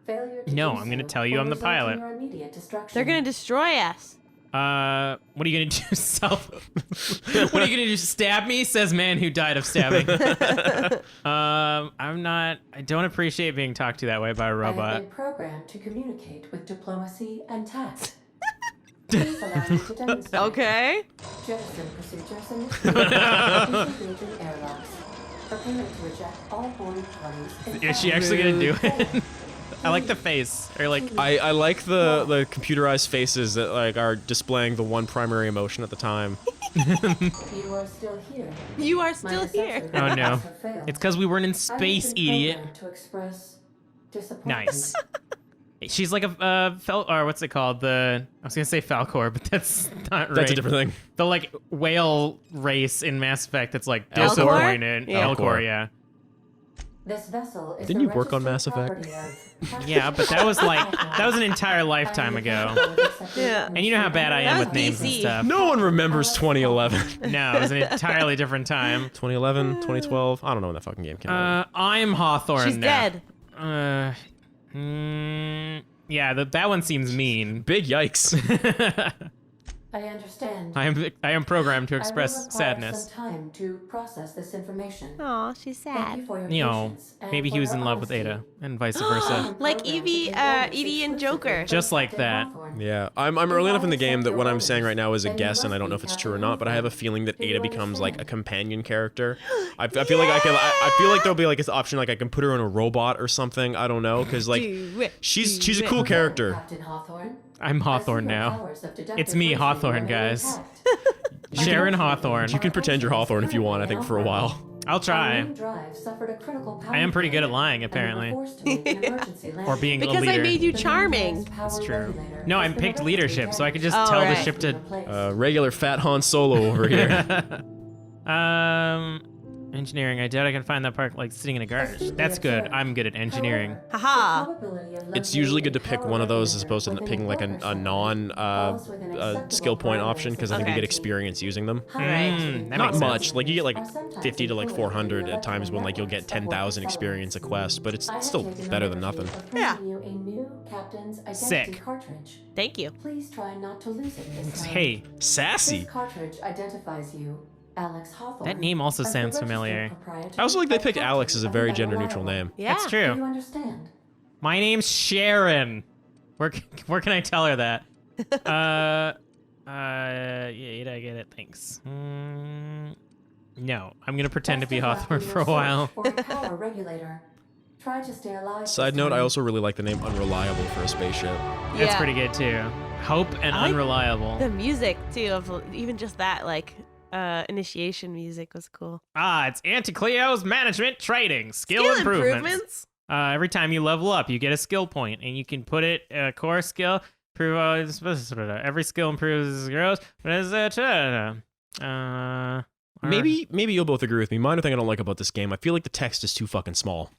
Failure to No, do I'm gonna so tell you will I'm the result in pilot. your immediate destruction. They're gonna destroy us. What are you gonna do? What are you gonna do? Stab me? Says man who died of stabbing. I'm not. I don't appreciate being talked to that way by a I robot. have been programmed to communicate with diplomacy and tact. Please allow me to demonstrate. Okay. Jettison procedures initiated. Disengaging airlocks. Preparing to eject all boarding parties. Is she actually gonna do it? I like the face, or like. I like the computerized faces that like are displaying the one primary emotion at the time. You are still here. You are My still here. deception Oh no! have failed. It's because we weren't in I have space, been idiot. programmed to express disappointment. Nice. She's like a or what's it called? I was gonna say Falcor, but that's not right. That's a different thing. The like whale race in Mass Effect that's like Elcor? disappointed. Yeah. Elcor, yeah. This vessel is Didn't the you work on registered Mass Effect? property of- Yeah, but that was an entire lifetime ago. Yeah. And you know how bad I am That with was names and DC. stuff. No one remembers 2011. No, it was an entirely different time. 2011, 2012. I don't know when that fucking game came out. I'm Hawthorne She's now. dead. Yeah, that one seems mean. Big yikes. I understand. I am programmed to I will express require sadness. some time to process this information. Aw, she's Thank sad. you for your You know, patience and maybe for he was your in love with honesty. Ada, and vice versa. Like Evie and Joker. Just like that. Yeah, I'm early enough in the game that what I'm saying right now is a guess, and I don't know if it's true or not. But I have a feeling that Ada becomes like a companion character. I feel like I feel like there'll be like this option, like I can put her in a robot or something. I don't know, because like Do it, she's do a it. cool character. Captain Hawthorne. I'm Hawthorne now. It's me, Hawthorne, guys. Sharon Hawthorne. You can pretend you're Hawthorne if you want. I think for a while. I'll try. I am pretty good at lying, apparently. Or being a Because leader. I made you charming. That's true. No, I picked leadership, so I could just Oh, tell the right. ship to. Regular fat Han Solo over here. Engineering. I doubt I can find that part like sitting in a garage. That's good. I'm good at engineering. Haha. It's usually good to pick one of those as opposed to picking like a non skill point option, because I think you Okay. get experience using them. Right. That Not makes much. sense. Like you get like 50 to like 400 at times when like you'll get 10,000 experience a quest, but it's still better than nothing. Yeah. Sick. Cartridge. Thank you. Please try not to lose it this time. Hey, Sassy. This cartridge identifies you, Alex Hawthorne. That name also as the sounds registered familiar. proprietor I also like they of picked Alex as a very Property gender of neutral name. Yeah. that's Do you true. understand? My name's Sharon. Where can I tell her that? Yeah, I get it. Thanks. No, I'm gonna pretend to be Hawthorne for a while. For a power regulator. Try to stay alive. Side note, I also really like the name Unreliable for a spaceship. That's Yeah. pretty good too. Hope and I like unreliable. The music too of even just that like initiation music was cool. It's Anti-Cleo's management trading skill improvements. Every time you level up, you get a skill point, and you can put it core skill. Every skill improves grows. Maybe you'll both agree with me. Minor thing I don't like about this game, I feel like the text is too fucking small.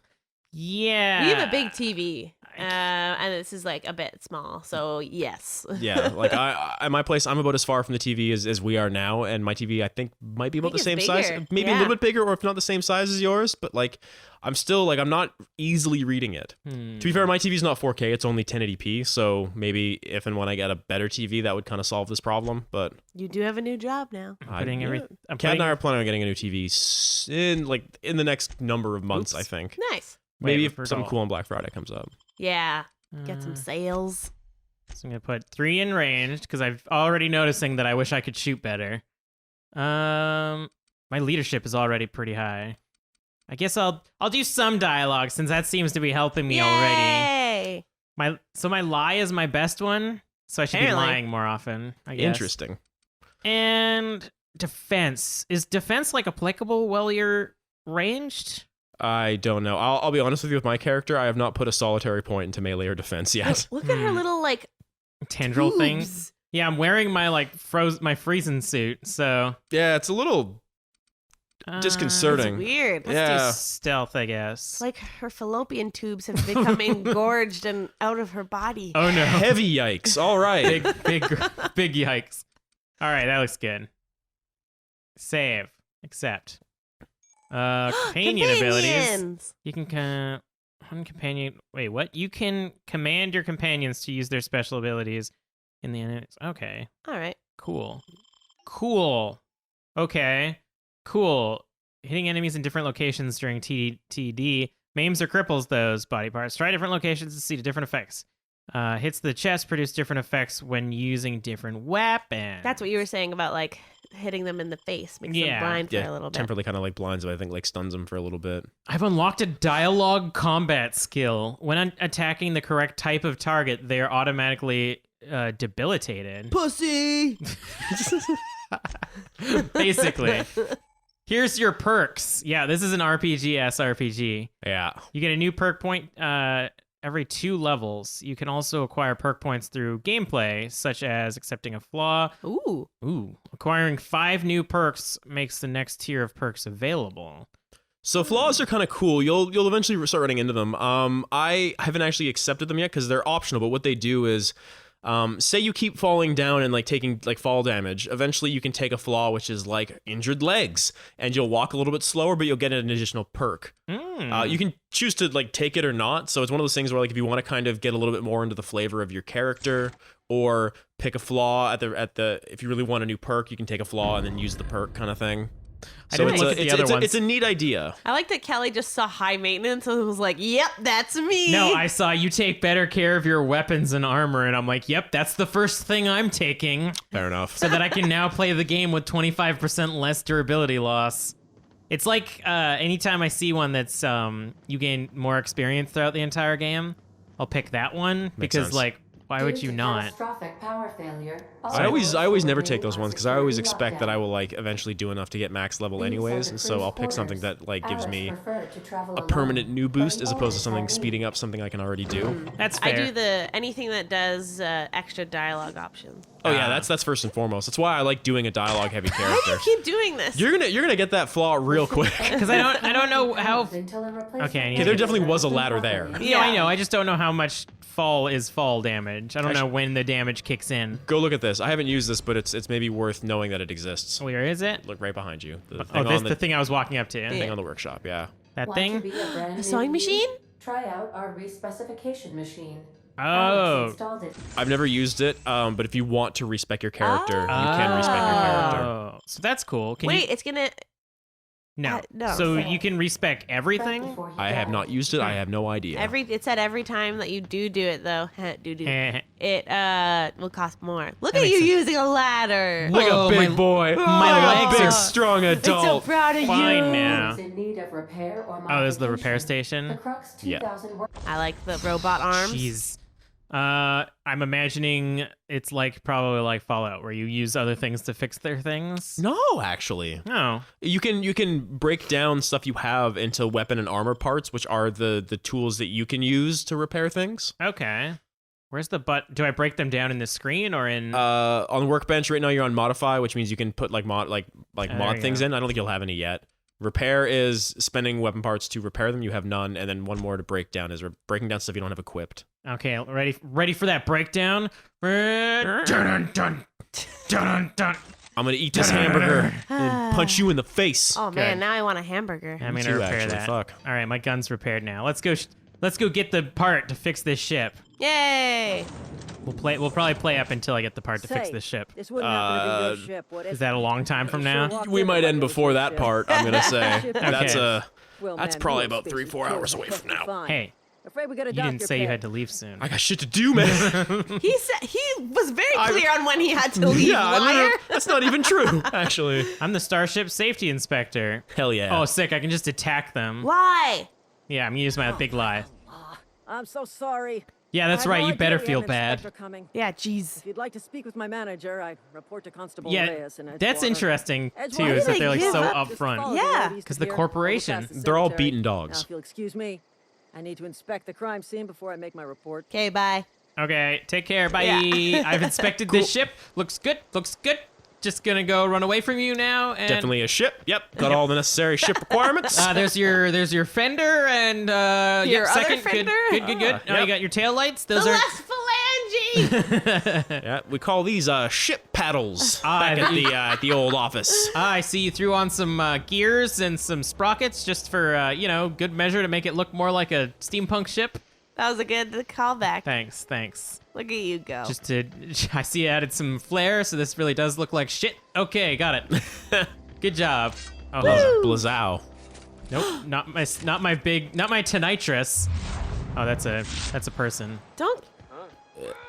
Yeah. We have a big TV, and this is like a bit small, so yes. Yeah, like I at my place, I'm about as far from the TV as we are now, and my TV I think might be about the think same it's size, bigger. maybe a Yeah. little bit bigger, or if not the same size as yours. But like, I'm still like I'm not easily reading it. To be fair, my TV's not 4K; it's only 1080p. So maybe if and when I get a better TV, that would kind of solve this problem. But You do have a new job now. I'm putting every. I'm Kat and putting, I are planning on getting a new TV in the next number of months. Oops. I think Nice. maybe Wait, if for something all. cool on Black Friday comes up. Yeah. Get some sales. So I'm gonna put 3 in ranged because I've already noticing that I wish I could shoot better. My leadership is already pretty high. I guess I'll do some dialogue since that seems to be helping me already. Yay! My lie is my best one, so I should Apparently. be lying more often. I guess. Interesting. And defense is defense like applicable while you're ranged? I don't know. I'll be honest with you. With my character, I have not put a solitary point into melee or defense yet. Look at her little like Tendril thing. tubes. Yeah, I'm wearing my like my freezing suit, so Yeah, it's a little disconcerting. It's weird. Let's Yeah. do stealth, I guess. Like her fallopian tubes have become engorged and out of her body. Oh no. Heavy yikes. All right. big yikes. All right, that looks good. Save. Accept. Companion abilities. Companions! You can one companion. Wait, what? You can command your companions to use their special abilities. in the enemies. Okay, All right. cool. Okay, cool. Hitting enemies in different locations during TD maims or cripples those body parts. Try different locations to see the different effects. Hits the chest produce different effects when using different weapons. That's what you were saying about like hitting them in the face, makes them blind for a little bit. Temporarily kind of like blinds them. I think like stuns them for a little bit. I've unlocked a dialogue combat skill. When attacking the correct type of target, they are automatically debilitated. Pussy. Basically. Here's your perks. Yeah, this is an RPG-S RPG. Yeah. You get a new perk point every 2 levels. You can also acquire perk points through gameplay, such as accepting a flaw. Ooh. Acquiring 5 new perks makes the next tier of perks available. So flaws are kind of cool. You'll eventually start running into them. I haven't actually accepted them yet because they're optional. But what they do is, say you keep falling down and like taking like fall damage. Eventually, you can take a flaw, which is like injured legs, and you'll walk a little bit slower, but you'll get an additional perk. You can choose to like take it or not. So it's one of those things where like if you want to kind of get a little bit more into the flavor of your character, or pick a flaw at the if you really want a new perk, you can take a flaw and then use the perk kind of thing. So it's a neat idea. I like that Kelly just saw high maintenance and was like, yep, that's me. No, I saw you take better care of your weapons and armor, and I'm like, yep, that's the first thing I'm taking. Fair enough. So that I can now play the game with 25% less durability loss. It's like anytime I see one that's you gain more experience throughout the entire game, I'll pick that one because sense. like, why would you not? Catastrophic power failure. I always never take those ones because I always expect that I will like eventually do enough to get max level anyways, and so I'll pick something that like gives me a permanent new boost as opposed to something speeding up something I can already do. That's fair. I do anything that does extra dialogue options. Oh yeah, that's first and foremost. That's why I like doing a dialogue heavy Why do character. you keep doing this? You're gonna get that flaw real quick. Because I don't know how. Okay, there definitely was a ladder there. Yeah, I know. I just don't know how much fall is fall damage. I don't know when the damage kicks in. Go look at this. I haven't used this, but it's maybe worth knowing that it exists. Where is it? Look right behind you. The thing I was walking up to. Thing on the workshop. Yeah. That thing? The sewing machine? Try out our respecification machine. Oh. Installed it. I've never used it, but if you want to respec your character, you can respec your character. Oh, so that's cool. Can Wait, you... it's gonna. No. No. So you can respec everything? I have not used it. I have no idea. It said every time that you do it though, it will cost more. Look That at you makes sense. using a ladder. Like a big boy. my Like legs a big, are strong adult. I'm so proud of Fine you. now. Is in need of repair or Oh, there's the repair modification. The station. Crux Yeah. 2000 work. I like the robot arms. Jeez. I'm imagining it's like probably like Fallout where you use other things to fix their things. No, actually. No. You can break down stuff you have into weapon and armor parts, which are the tools that you can use to repair things. Okay. Where's the do I break them down in the screen or in On the workbench right now you're on modify, which means you can put mod you things go. in. I don't think you'll have any yet. Repair is spending weapon parts to repair them. You have none, and then one more to break down is breaking down stuff you don't have equipped. Okay, ready for that breakdown? Dun, dun, dun, dun, dun. I'm gonna eat this hamburger and punch you in the face. Oh man, now I want a hamburger. I'm Me gonna too, repair actually. that. Fuck. All right, my gun's repaired now. Let's go get the part to fix this ship. Yay! We'll probably play up until I get the part to fix Say, this ship. This wouldn't happen to be your ship, would it? Is that a long time from now? We might end before that part. I'm gonna say that's Well, that's man, probably you about space 3-4 is hours away perfectly from now. fine. Hey, Afraid we gotta you dock didn't your say you pay. had to leave soon. I got shit to do, man. He said he was very clear on when he had to leave. Yeah, liar. that's not even true, actually. I'm the Starship Safety Inspector. Hell yeah. Oh, sick! I can just attack them. Why? Yeah, I'm gonna use my big lie. I'm so sorry. Yeah, that's I had right. no You idea better we feel had an bad. inspector coming. Yeah, jeez. If you'd like to speak with my manager, I report to Constable Yeah, Reyes in that's Edgewater. interesting too. Edgewater. Is that they're like Give so up. Just follow upfront. the Yeah. road east 'Cause of the here, corporation, over past the they're all cemetery. beaten dogs. Now, if you'll excuse me, I need to inspect the crime scene before I make my report. Okay, bye. Okay, take care. Bye. Yeah. I've inspected this ship. Looks good. Looks good. Just gonna go run away from you now. And Definitely a ship. Yep, got all the necessary ship requirements. there's your fender and Your yep, other second. fender? Good. Oh, you Yep. got your tail lights. Those The are. last phalange. Yeah, we call these ship paddles Ah, back at the old office. I see you threw on some gears and some sprockets just for good measure to make it look more like a steampunk ship. That was a good callback. Thanks. Look at you go. I see you added some flair, so this really does look like shit. Okay, got it. Good job. Oh, hold on. Blazow. Nope, not my tonitrus. Oh, that's a person. Don't.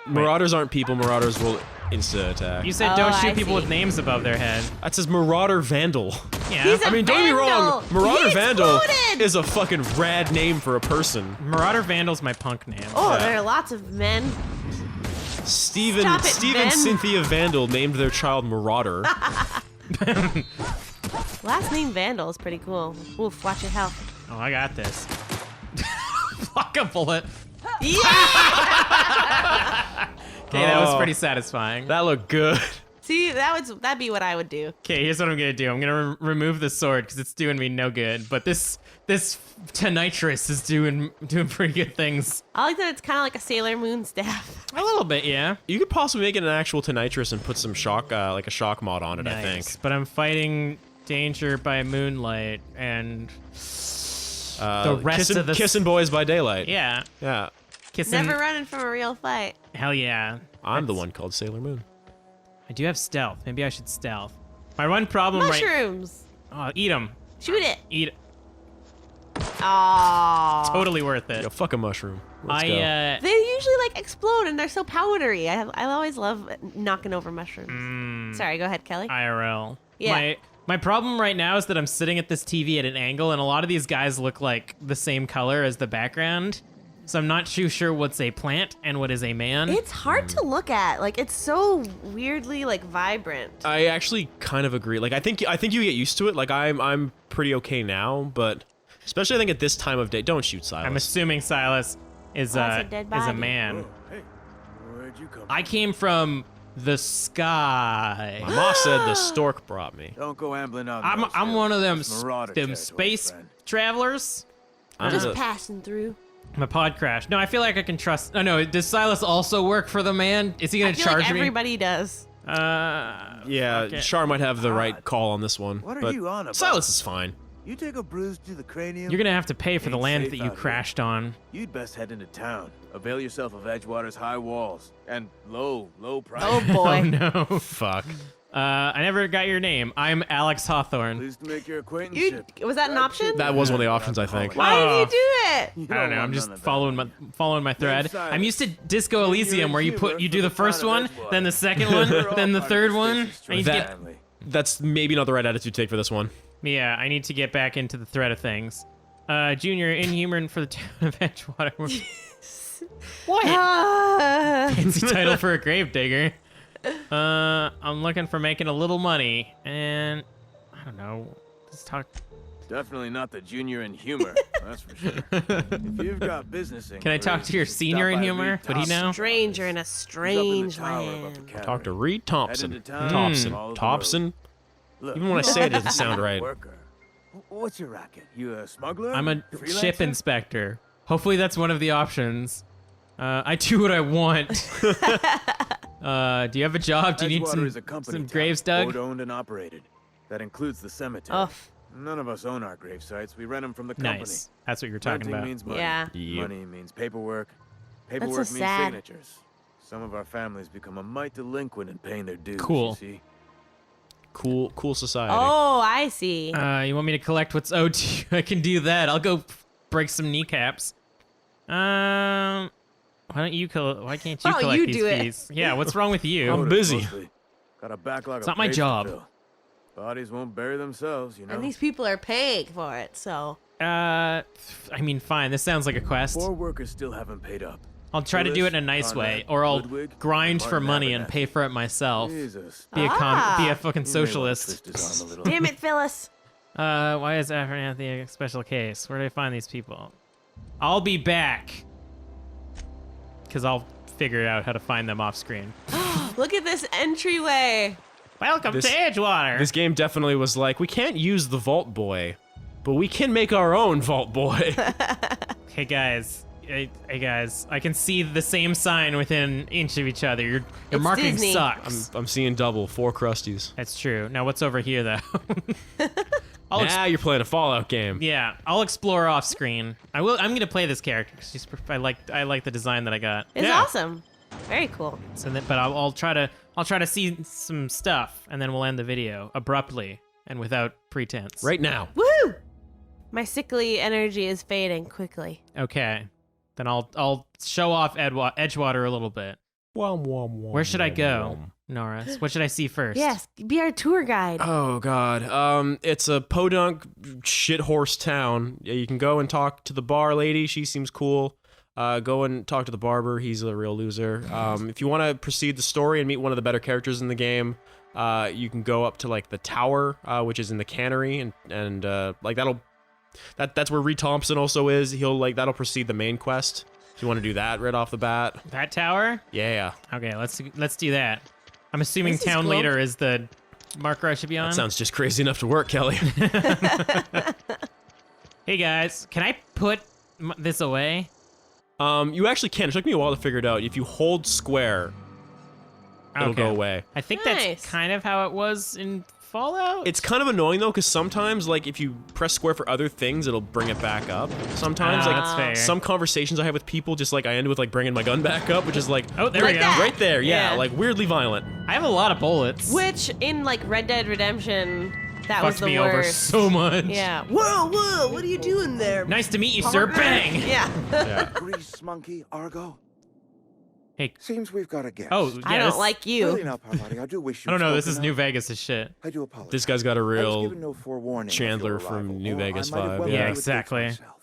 Marauders aren't people. Marauders will insta attack. You said don't Oh, shoot I people see. with names above their head. That says Marauder Vandal. Yeah. He's a I mean, don't get me wrong. Vandal. Marauder He Vandal exploded. is a fucking rad name for a person. Marauder Vandal's my punk name. Oh, there are lots of men. Steven Stop it, Ben. Cynthia Vandal named their child Marauder. Last name Vandal is pretty cool. Oof, watch your health. Oh, I got this. Fuck a bullet. Yeah! Okay, that was Oh. pretty satisfying. That looked good. See, that'd be what I would do. Okay, here's what I'm gonna do. I'm gonna remove the sword because it's doing me no good. But this tonitrus is doing pretty good things. I like that it's kind of like a Sailor Moon staff. A little bit, yeah. You could possibly make it an actual Tonitrus and put some shock, like a shock mod on it, I think. Nice. But I'm fighting danger by moonlight and the rest of the Kissing Boys by Daylight. Yeah, Yeah. kissing. Never running from a real fight. Hell yeah. I'm the one called Sailor Moon. I do have stealth. Maybe I should stealth. My one problem Mushrooms. Oh, eat them. Shoot it. Eat it. Aww. Totally worth it. Yo, fuck a mushroom. Let's go. They usually like explode and they're so powdery. I always love knocking over mushrooms. Sorry, go ahead, Kelly. IRL. Yeah. My problem right now is that I'm sitting at this TV at an angle, and a lot of these guys look like the same color as the background. So I'm not too sure what's a plant and what is a man. It's hard to look at. Like it's so weirdly like vibrant. I actually kind of agree. Like I think you get used to it. Like I'm pretty okay now, but especially I think at this time of day, don't shoot Silas. I'm assuming Silas is that's a dead a body. man. Hey, where'd you come I came from the sky. My mom said the stork brought me. Don't go ambling out. I'm one of them Marauder territory, space friend. travelers. I'm Just the- passing through. My pod crashed. No, I feel like I can trust. Oh no, does Silas also work for the man? Is he I gonna feel charge like me? everybody does. Yeah, fuck it. Char might have the right call on this one. What are but you on about? Silas is fine. You take a bruise to the cranium. You're gonna have to pay for the Ain't land safe that you out here. crashed on. You'd best head into town. Avail yourself of Edgewater's high walls and low price. Oh boy. Oh no. Fuck. I never got your name. I'm Alex Hawthorne. Pleased to make your You, acquaintance. was that an option? That was one of the options, I think. Why did Oh. you do it? I don't know. I'm just following my thread. Silas. I'm used to Disco Elysium, where you do the first one, then the second one, then the third one. I need to get, That's maybe not the right attitude to take for this one. yeah, I need to get back into the thread of things. Junior, inhuman for the town of Edgewater. What? Fancy title for a gravedigger. I'm looking for making a little money, and I don't know. Let's talk. Definitely not the junior in humor, that's for sure. If you've got business Can I talk to your senior in humor? Would he know? Stranger in a strange land. Talk to Reed Thompson. Head into town, Thompson. follow the Thompson. Look, Even when I say it, it doesn't sound right. worker. What's your racket? You a smuggler? I'm a Freelancer? ship inspector. Hopefully that's one of the options. I do what I want. Do you have a job? Do you need Edgewater is a company some town, graves dug? Owned and operated. That includes the cemetery. Oh, None of us own our grave sites. We rent them from the company. Nice. That's what you're talking Renting about. means money. yeah. Yep. Money means paperwork. so Paperwork means sad. signatures. Some of our families become a mite delinquent in paying their dues. Cool. You see? Cool society. Oh, I see. You want me to collect what's owed to you? I can do that. I'll go break some kneecaps. Why can't you Why don't collect you these do it? fees? Yeah, what's wrong with you? I'm busy. Mostly. Got a backlog It's of not my graves to job. fill. Bodies won't bury themselves, you know. And these people are paying for it, so. I mean, fine. This sounds like a quest. 4 workers still haven't paid up. I'll try to do it in a nice way, or I'll Ludwig, grind and for Martin money and Abernathy. pay for it myself. Jesus. Be a Ah. fucking You may wanna socialist. twist his arm a little. Damn it, Phyllis. Why is Abernathy a special case? Where do I find these people? I'll be back. Because I'll figure out how to find them off screen. Look at this entryway. Welcome This- to Edgewater. This game definitely was like, we can't use the Vault Boy, but we can make our own Vault Boy. Hey guys. Hey guys. I can see the same sign within an inch of each other. Your It's marketing Disney. sucks. I'm seeing double, 4 crusties. That's true. Now what's over here though? Now you're playing a Fallout game. Yeah, I'll explore off screen. I'm gonna play this character because I like the design that I got. It's Yeah. awesome. Very cool. So then, but I'll try to see some stuff, and then we'll end the video abruptly and without pretense. Right now. Woo! My sickly energy is fading quickly. Okay. Then I'll show off Edgewater a little bit. Where should I go, Norris? What should I see first? Yes, be our tour guide. Oh God, it's a podunk shit horse town. Yeah, you can go and talk to the bar lady. She seems cool. Go and talk to the barber. He's a real loser. If you want to proceed the story and meet one of the better characters in the game, you can go up to like the tower, which is in the cannery, and like that's where Reed Thompson also is. That'll proceed the main quest. If you want to do that right off the bat. That tower? Yeah. Okay, let's do that. I'm assuming This is town cool. leader is the marker I should be on. That sounds just crazy enough to work, Kelly. Hey guys, can I put this away? You actually can. It took me a while to figure it out. If you hold square, it'll Okay. go away. I think Nice. that's kind of how it was in Fallout. It's kind of annoying though, because sometimes, like, if you press square for other things, it'll bring it back up. Sometimes, like, that's fair. some conversations I have with people, just like I end with like bringing my gun back up, which is like, Oh, there Like we go. that. right there, yeah, Yeah. like weirdly violent. I have a lot of bullets. Which in like Red Dead Redemption, that was Fucked the me worst. over so much. Yeah. Whoa, what are you doing there? Nice to meet you, sir. Bang. Yeah. Grease monkey, Argo. Hey. Seems we've got a guest. Oh, yeah. I don't this- like you. Really now, Parvati, I do wish you. I don't know. This is New Vegas as shit. I do apologize. This guy's got a I was real given no forewarning of Chandler your from arrival, New or Vegas I might have vibe, well yeah. Yeah, been with exactly. myself.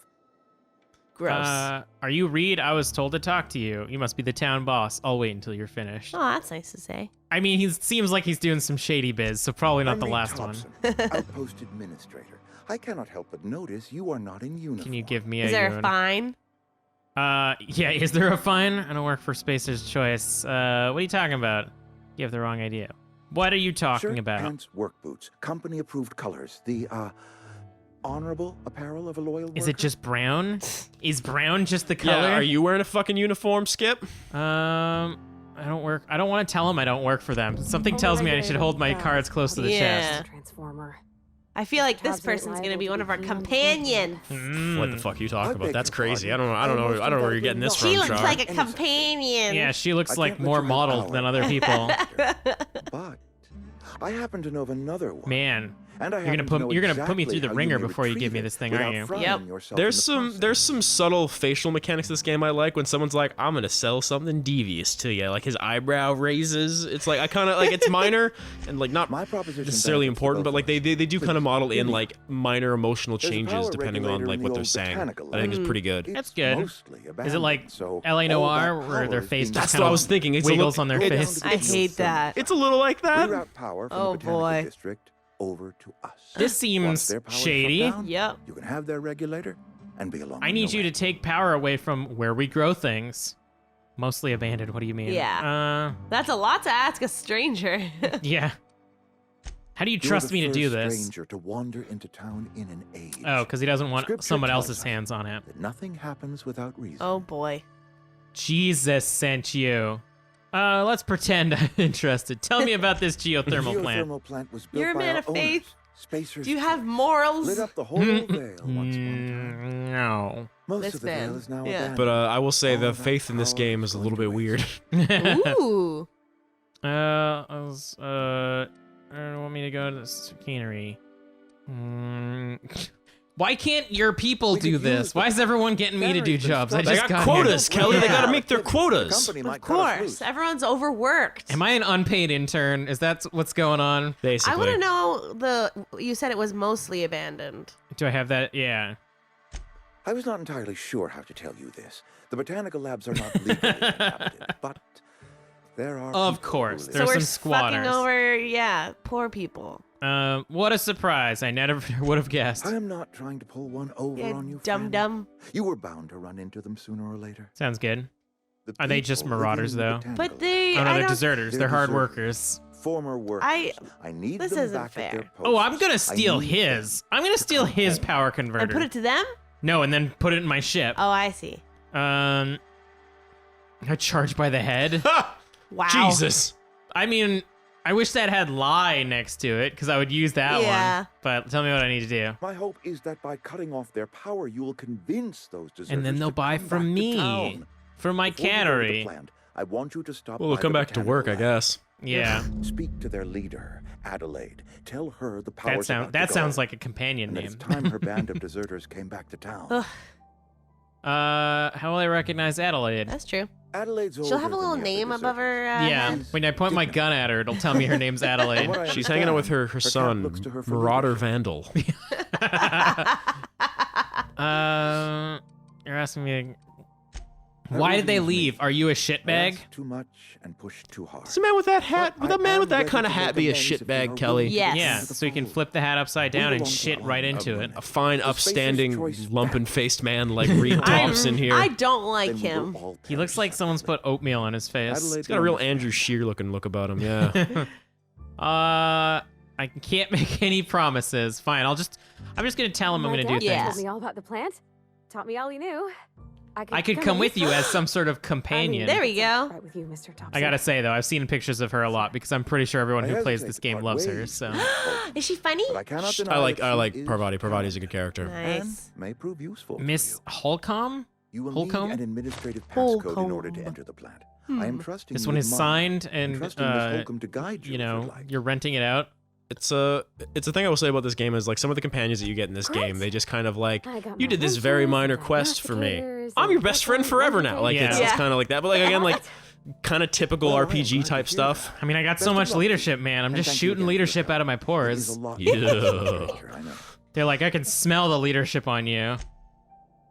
Gross. Are you Reed? I was told to talk to you. You must be the town boss. I'll wait until you're finished. Oh, that's nice to say. I mean, he seems like he's doing some shady biz, so probably not I'm the Reed last one. Thompson, Outpost administrator. I cannot help but notice you are not in uniform. Can you give me a Is there yun? a fine? Yeah, is there a fine? I don't work for Spacer's Choice. What are you talking about? You have the wrong idea. What are you talking Shirt, about? pants, work boots, company approved colors. The honorable apparel of a loyal Is worker. it just brown? Is brown just the color? Yeah, are you wearing a fucking uniform, Skip? I don't work. I don't want to tell him I don't work for them. Something tells me I should hold my cards close to the Yeah. chest. Transformer. I feel like this Jobs aren't person's gonna liable be to one be of our clean on companions. What the fuck are you talking I about? beg That's your crazy. I pardon. don't know Almost where you're getting this from, She looks Char. like a companion. Yeah, she looks I like can't let more you have modeled power. than other people. But I happen to know of another one. Man, And I you're gonna happen to know put me exactly through the how you ringer may before you retrieve give me it this thing, without aren't you? frightening Yep. yourself in the There's process. some subtle facial mechanics in this game I like when someone's like, I'm gonna sell something devious to you, like his eyebrow raises. It's like I kind of like it's minor and like not My proposition necessarily benefits important, both but like of us. they do kind of model in like minor emotional There's a changes power depending on regulator like in what the they're old saying. botanical I think it's lab. pretty good. It's That's good. mostly Is it abandoned, like so L.A. all Noir, that where their power is face being just That's kind what I of was thinking. It's a wiggles little- on their Go down face? to the I hate that. It's a little like that. Reroute power from Oh, the botanical boy. district over to us. This Once seems their power is shut shady. down, Yep. You can have their regulator and be along. I need you to take power away from where we grow things. Mostly abandoned. What do you mean? Yeah. That's a lot to ask a stranger. Yeah. How do you trust me to do this? Stranger to wander into town in an age. Oh, because he doesn't want Scripture someone tells else's us hands on it. that nothing happens without reason. Oh boy. Jesus sent you. Let's pretend I'm interested. Tell me about this geothermal plant. Geothermal plant was built You're a by man our of faith. owners, Spacers Do you have Choice. morals? Lit up the whole vale once upon a time. No. Most This of the man, vale is now yeah. abandoned. But I will say All the that faith in this power game is is a going little to bit waste. weird. Ooh. I don't want me to go to the cannery. Why can't your people We do could this? use the Why is everyone getting me to do cannery's been jobs? I struggling. just They got got here. quotas, Kelly. They Yeah. gotta make their The quotas. company Of might cut us course. loose. Everyone's overworked. Am I an unpaid intern? Is that what's going on? Basically. I want to know you said it was mostly abandoned. Do I have that? Yeah. I was not entirely sure how to tell you this. The botanical labs are not legally inhabited, but there are. Of people course, who there's live. some we're fucking squatters. over, poor people. What a surprise. I never would have guessed. I am not trying to pull one over Yeah, on you, dum friend. dum. You were bound to run into them sooner or later. Sounds good. The Are they just people living marauders, in the though? botanical But they, Oh no, I they're don't, deserters. They're They're hard deserters. workers. former workers. I need this them isn't back fair. at their posts. Oh, I'm gonna steal I need his. I'm gonna steal his power converter. and put it to them? No, and then put it in my ship. Oh, I see. I charge by the head. Wow. Jesus. I mean, I wish that had lie next to it, because I would use that Yeah. one. But tell me what I need to do. My hope is that by cutting off their power, you will convince those deserters And then they'll to buy come from back to me. town. For my Before you go to the cannery. plant, I want you to stop. Well, we'll by come the back to botanical work, I lab. guess. Yeah. Speak to their leader, Adelaide. Tell her the powers That sounds like a companion and that name. it's time her band of deserters came back to town. Ugh. How will I recognize Adelaide? That's true. Adelaide's She'll have a older little than the name other above her. Yeah, head. when I point my gun at her, it'll tell me her name's Adelaide. What I She's hanging out with her cat son, looks to her for Marauder leadership. Vandal. You're asking me. Why did they leave? Are you a shitbag? Ask too much and push too hard. Does a man with that hat, But would a I man with am that kind of ready to hat make be a amends if you shitbag, are Kelly? willing to Yes. Yeah, listen to so you can follow. flip the hat upside down and shit right into it. A fine, The spacer's upstanding, choice lumpen-faced man like Reed Thompson here. I don't like Then we will him. all He looks perish like someone's put oatmeal on his face. Adelaide He's got a real Norris. Andrew Scheer looking look about him, yeah. I can't make any promises. Fine, I'm just gonna tell him I'm My gonna dad do Yeah. things. told me all about the plant. Taught me all he knew. I could come with you as some sort of companion. There we go. Right with you, Mr. Thompson. I gotta say though, I've seen pictures of her a lot because I'm pretty sure everyone I who plays hesitate this to game part loves her. ways So with you. Is she funny? But I cannot deny I like that she is Parvati. Parvati's a charming good character. and Nice. may prove useful. for Miss you. Holcomb? You will Holcomb? need an administrative passcode in order to Holcomb. enter the plant. I am trusting This you one with is mine, signed and trusting Miss Holcomb to guide you, you if know, you'd like. you're renting it out. It's a thing I will say about this game is like some of the companions that you get in this Great. game, they just kind of like, I got you my did this very hunters, minor I got quest for me. investigators, I'm your and best friend forever now. Like Yeah. it's Yeah. kind of like that, but like again, like kind of typical Well, I am RPG glad type to hear that. stuff. I mean, I got Best so of much luck. leadership, man. I'm And just thank you shooting again for your leadership help. out of my It is pores. a lot Yeah. of nature, I know. They're like, I can smell the leadership on you.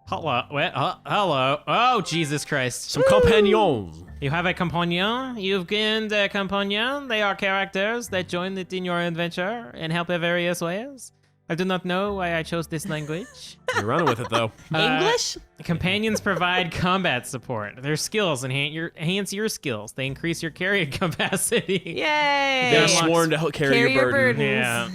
Hello. What? Hello. Oh, Jesus Christ. Some compagnons. You have a companion? You've gained a companion? They are characters that join it in your adventure and help in various ways. I do not know why I chose this language. You're running with it though. English? Companions provide combat support. Their skills enhance your skills. They increase your carrying capacity. Yay! They're unlocks- sworn to carry Carry your your burden. burden. Yeah.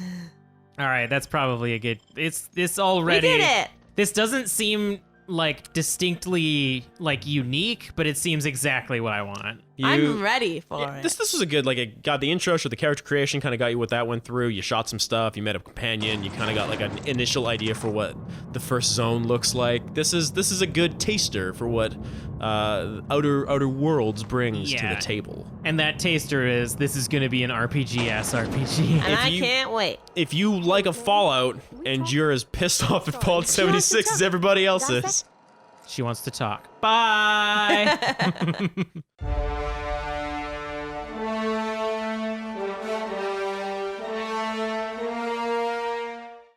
All right, that's probably a good. It's this We already. did it. This doesn't seem like distinctly like unique, but it seems exactly what I want. I'm ready for Yeah, it. this was a good, like, it got the intro, so the character creation kind of got you what that went through. You shot some stuff, you met a companion, you kind of got like an initial idea for what the first zone looks like. This is a good taster for what Outer Worlds brings to Yeah. the table. And that taster is this is going to be an RPG-ass RPG. And I you- can't wait. If you like a Fallout and you're as pissed off at Fallout 76 as everybody else is, She wants to talk. Bye.